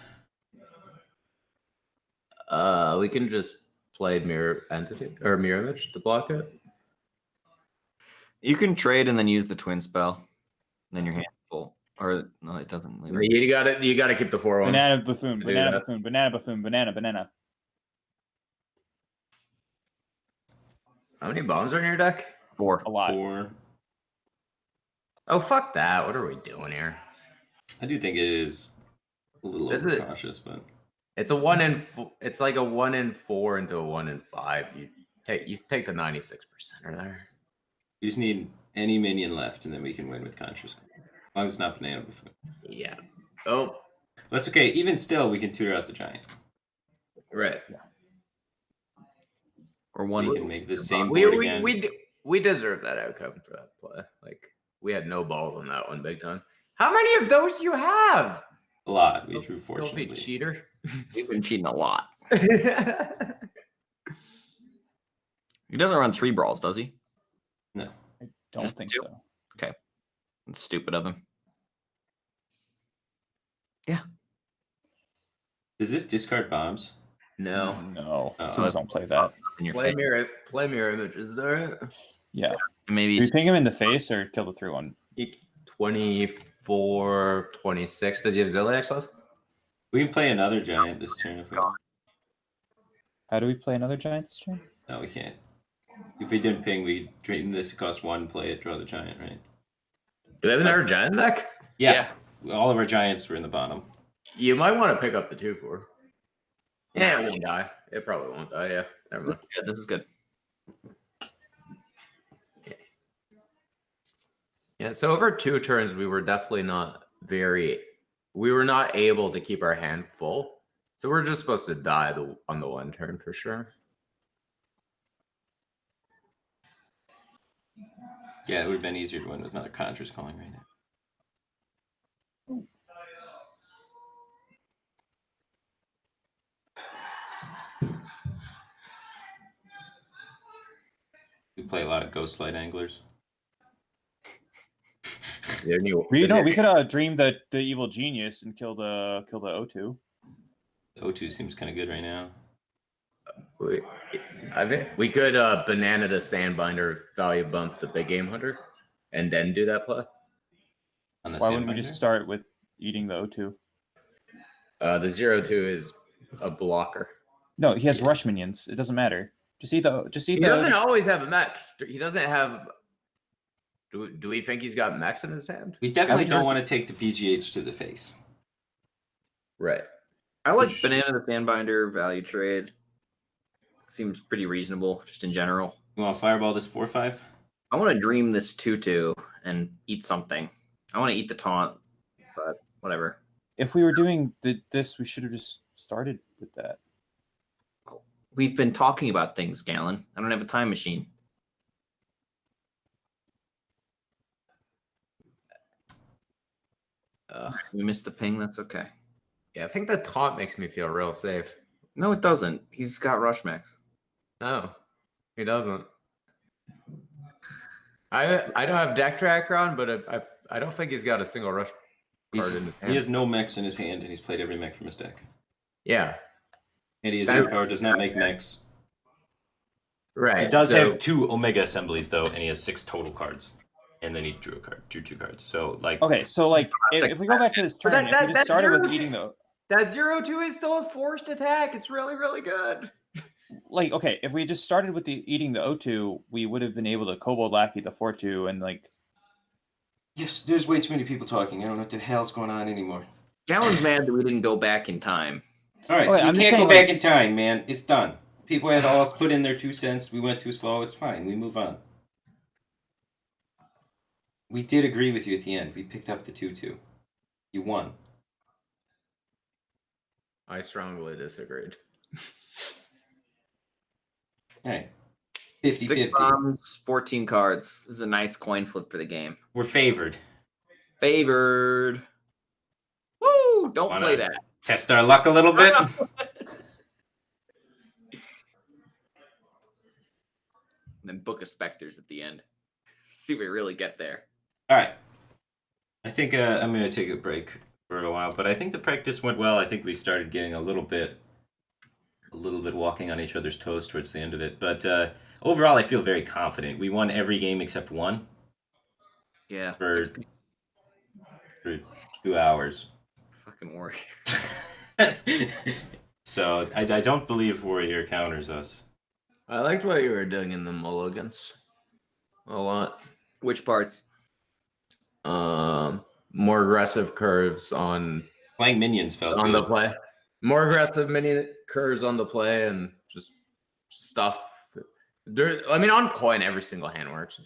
We can just play Mirror Entity or Mirror Image to block it. You can trade and then use the twin spell. And then your hand's full. Or, no, it doesn't. Leave it. You got to keep the 4-1. Banana Buffoon, do Banana that. Buffoon, Banana Buffoon, Banana. How many bombs are in your deck? 4. A lot. 4. Oh fuck that! What are we doing here? I do think it is a little Is it? overcautious, but It's a 1 in. It's like a 1 in 4 into a 1 in 5. You take the 96% there. we just need any minion left, and then we can win with Conscious. As long as it's not Banana Buffoon. Yeah. Oh, That's okay. Even still, we can tutor out the giant. right. Or We 1. can make the same board again. We deserve that outcome for that play. Like we had no balls on that one, big time. How many of those you have? A lot. We drew Filthy fortunately. cheater. We've been cheating a lot. Yeah. He doesn't run 3 brawls, does he? No. I don't Just think 2? so. That's stupid of him. Does this discard bombs? No. No. Oh, Please don't play that. In your Play face. mirror images there. Yeah. Maybe Do we ping him in the face or kill the 3/1? 24, 26. Does he have Zilliax left? We can play another giant this turn if we want. How do we play another giant this turn? No, we can't. If we didn't ping, we drain this. It costs 1, play it, draw the giant, right? Do we have another giant deck? Yeah. All of our giants were in the bottom. You might want to pick up the 2/4. Yeah, it won't die. It probably won't die. Yeah, never mind. Yeah, this is good. Yeah, so over 2 turns, we were definitely not we were not able to keep our hand full. So we're just supposed to die on the 1 turn for sure. Yeah, it would have been easier to win with another Conjure's Calling right now. We play a lot of Ghostlight Anglers. We could dream the evil genius and kill the O2. The O2 seems kind of good right now. We could banana the Sandbinder, value bump the big game hunter, and then do that play. On the Why wouldn't we Sandbinder? just start with eating the O2? The 0/2 is a blocker. No, he has Yeah. rush minions. It doesn't matter. Just eat the. Just eat He the. doesn't always have a mech. He doesn't have. Do we think he's got mechs in his hand? We definitely After- don't want to take the BGH to the face. Right. I like Which- Banana the Sandbinder value trade. Seems pretty reasonable, just in general. You want to fireball this 4/5? I want to dream this 2/2 and eat something. I want to eat the taunt, but whatever. If we were doing this, we should have just started with that. We've been talking about things, Galen. I don't have a time machine. We missed the ping. That's okay. Yeah, I think the taunt makes me feel real safe. No, it doesn't. He's got rush max. No, he doesn't. I don't have deck tracker on, but I don't think he's got a single rush card in his hand. He has no mechs in his hand, and he's played every mech from his deck. Yeah, And he has That- 0 power, does not make mechs. right. He does so- have 2 Omega assemblies though, and he has 6 total cards. And then he drew 2 cards. So like, Okay, so like That's if we go back to this turn, that- if that- we just that's started with zero- eating the That 0/2 is still a forced attack. It's really, really good. like okay, if we just started with the eating the O2, we would have been able to Kobold Lackey the 4/2 and like Yes, there's way too many people talking. I don't know what the hell's going on anymore. Galen's mad that we didn't go back in time. All right, Okay, we I'm just can't go saying, back like- in time, man. It's done. People had all put in their 2 cents. We went too slow. It's fine. We move on. We did agree with you at the end. We picked up the 2/2. You won. I strongly disagreed. All right. 6 50-50. bombs, 14 cards. This is a nice coin flip for the game. We're favored. Favored. Woo! Don't Why play not? that. Test our luck a little bit. And then book a Spectres at the end. See if we really get there. All right. I think I'm going to take a break for a while, but I think the practice went well. I think we started getting a little bit walking on each other's toes towards the end of it. But overall, I feel very confident. We won every game except one Yeah. for that's 2 hours. fucking work. So I don't believe Warrior counters us. I liked what you were doing in the mulligans a lot. Which parts? More aggressive curves on Playing minions felt the good. play. More aggressive mini curves on the play and just stuff. I mean, on coin, every single hand works.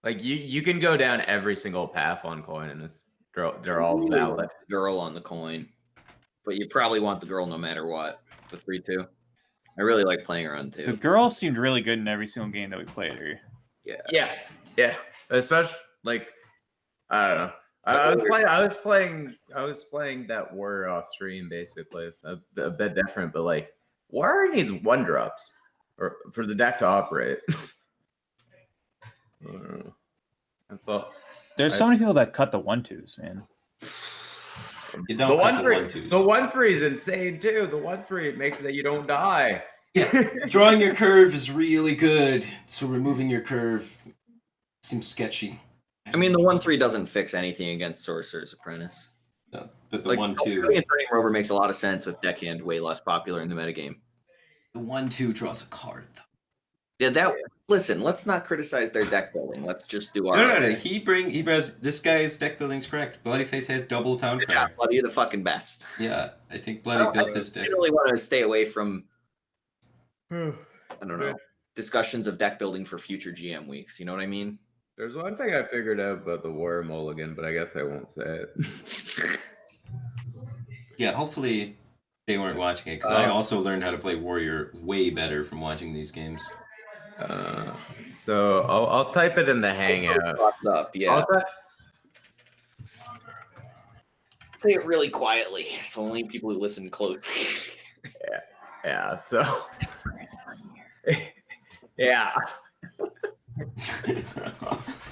Like you can go down every single path on coin, and they're all valid. Girl on the coin. But you probably want the girl no matter what. The 3/2. I really like playing her on the 2. girl seemed really good in every single game that we played her. Yeah. Yeah. Especially like I don't know. I was playing that warrior off stream basically a bit different, but like warrior needs 1-drops or for the deck to operate. I don't know. I thought There's so many people that cut the 1/2s, man. You the don't one cut free, the 1/2s. the one free is insane too. The one free makes it that you don't die. Drawing your curve is really good. So removing your curve seems sketchy. I mean, the 1/3 doesn't fix anything against Sorcerer's Apprentice. No, but the Like, 1/2. Turning Rover makes a lot of sense with deckhand way less popular in the metagame. The 1/2 draws a card. Yeah, listen, let's not criticize their deck building. Let's just do our No. He brings this guy's deck building's correct. Bloodyface has double town Good power. job, Bloody. You're the fucking best. Yeah, I think I Bloody don't- built this deck. really want to stay away from There's I don't know discussions of deck building for future GM weeks. You know what I mean? one thing I figured out about the warrior mulligan, but I guess I won't say it. Yeah, hopefully they weren't watching it because I also learned how to play Warrior way better from watching these games. So I'll type it in the hangout. Thoughts up, yeah. I'll type- Say it really quietly, so only people who listen closely. Yeah, so yeah.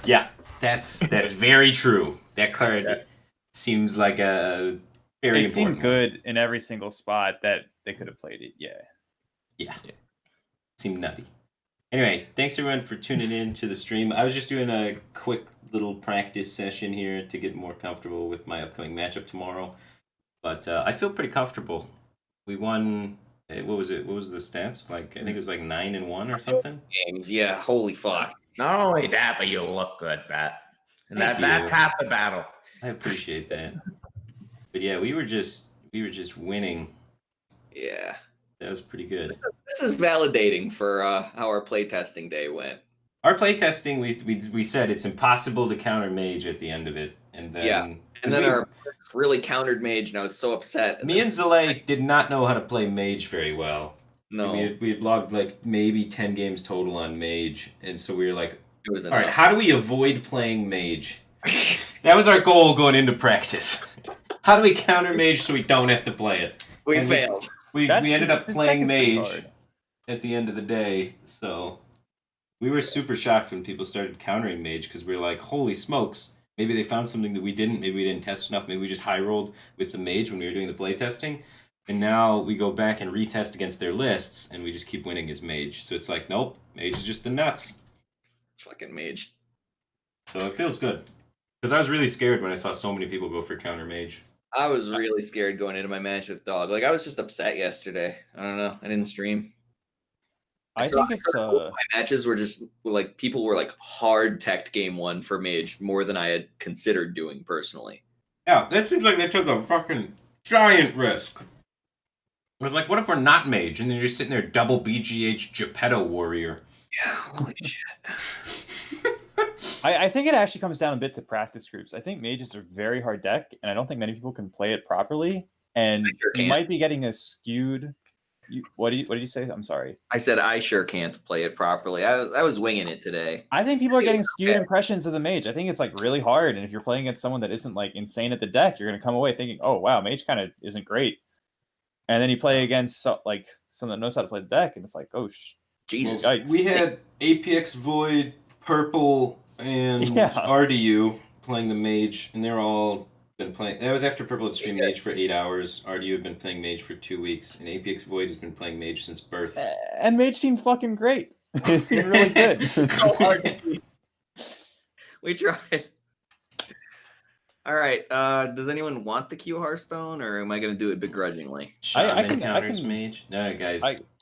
Yeah, that's very true. That card seems like a very It seemed important. good in every single spot that they could have played it. Yeah. Yeah, seemed nutty. Anyway, thanks everyone for tuning in to the stream. I was just doing a quick little practice session here to get more comfortable with my upcoming matchup tomorrow. But I feel pretty comfortable. We won Hey, what was it? What was the stats? Like I think it was like 9-1 or something. Games, yeah. Holy fuck. Not only that, but you look good, Bat. And Thank that's you. half the battle. I appreciate that. But yeah, we were just winning. Yeah. That was pretty good. This is validating for how our playtesting day went. Our playtesting, we said it's impossible to counter mage at the end of it, and then Yeah. And then our really countered mage, and I was so upset. me and Zalay did not know how to play mage very well. No, We had logged like maybe 10 games total on mage, and so we were like, it was all right, enough. how do we avoid playing mage? That was our goal going into practice. How do we counter mage so we don't have to play it? We And failed. We ended up This playing deck is pretty mage hard. at the end of the day, so we were super shocked when people started countering mage because we were like, holy smokes, maybe they found something that we didn't, maybe we didn't test enough, maybe we just high rolled with the mage when we were doing the play testing, and now we go back and retest against their lists and we just keep winning as mage. So it's like, nope, mage is just the nuts. Fucking mage. So it feels good. Because I was really scared when I saw so many people go for counter mage. I was really scared going into my match with dog. Like I was just upset yesterday. I don't know. I didn't stream. I So think it's my matches were just like people were like hard teched game one for mage more than I had considered doing personally. Yeah, that seems like they took a fucking giant risk. It was like, what if we're not mage? And then you're sitting there double BGH Geppetto warrior. Yeah, holy shit. I think it actually comes down a bit to practice groups. I think mage is a very hard deck, and I don't think many people can play it properly. And I sure you can. might be getting a skewed. What did you say? I'm sorry. I said I sure can't play it properly. I was winging it today. I think people are getting skewed Okay. impressions of the mage. I think it's like really hard, and if you're playing against someone that isn't like insane at the deck, you're gonna come away thinking, "Oh wow, mage kind of isn't great." And then you play against like someone that knows how to play the deck, and it's like, "Oh, Jesus. Well, yikes. We had APX Void, Purple, and Yeah. RDU playing the mage, and they're all been playing. That was after Purple had streamed mage for 8 hours. RDU had been playing mage for 2 weeks, and APX Void has been playing mage since birth. and mage seemed fucking great. It seemed really good. So hard to beat. We tried. All right. Does anyone want the Q Hearthstone, or am I going to do it begrudgingly? Shaman I counters can- mage. No, guys.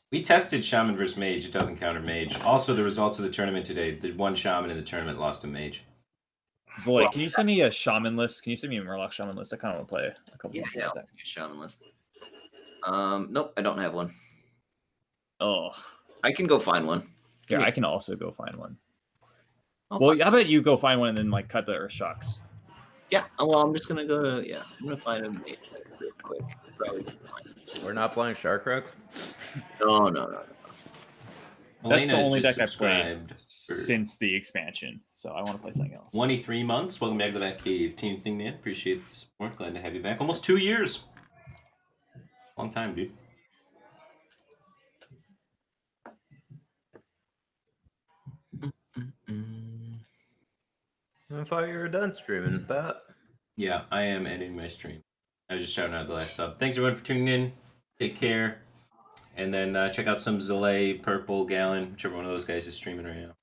We tested Shaman versus Mage. It doesn't counter Mage. Also, the results of the tournament today, the one Shaman in the tournament lost to Mage. Zolik, can you send me a shaman list? Can you send me a Murloc shaman list? I kind of want to play a couple Yeah, months yeah. like that. Shaman list. Nope, I don't have one. Oh, I can go find one. yeah, I can also go find one. I'll Well, find- how about you go find one and then like cut the Earth Shocks? yeah. Well, I'm just gonna go to I'm gonna find a mage real quick. Probably gonna find it. We're not playing Sharkrook. No. That's the Elena only just deck I've played subscribed for since the expansion, so I want to play something else. 23 months. Welcome back to that cave team thing, man. Appreciate the support. Glad to have you back. Almost 2 years. Long time, dude. I thought you were done streaming, Bat. Yeah, I am ending my stream. I was just shouting out the last sub. Thanks everyone for tuning in. Take care. And then check out some Zalay, Purple, Gallon, whichever one of those guys is streaming right now.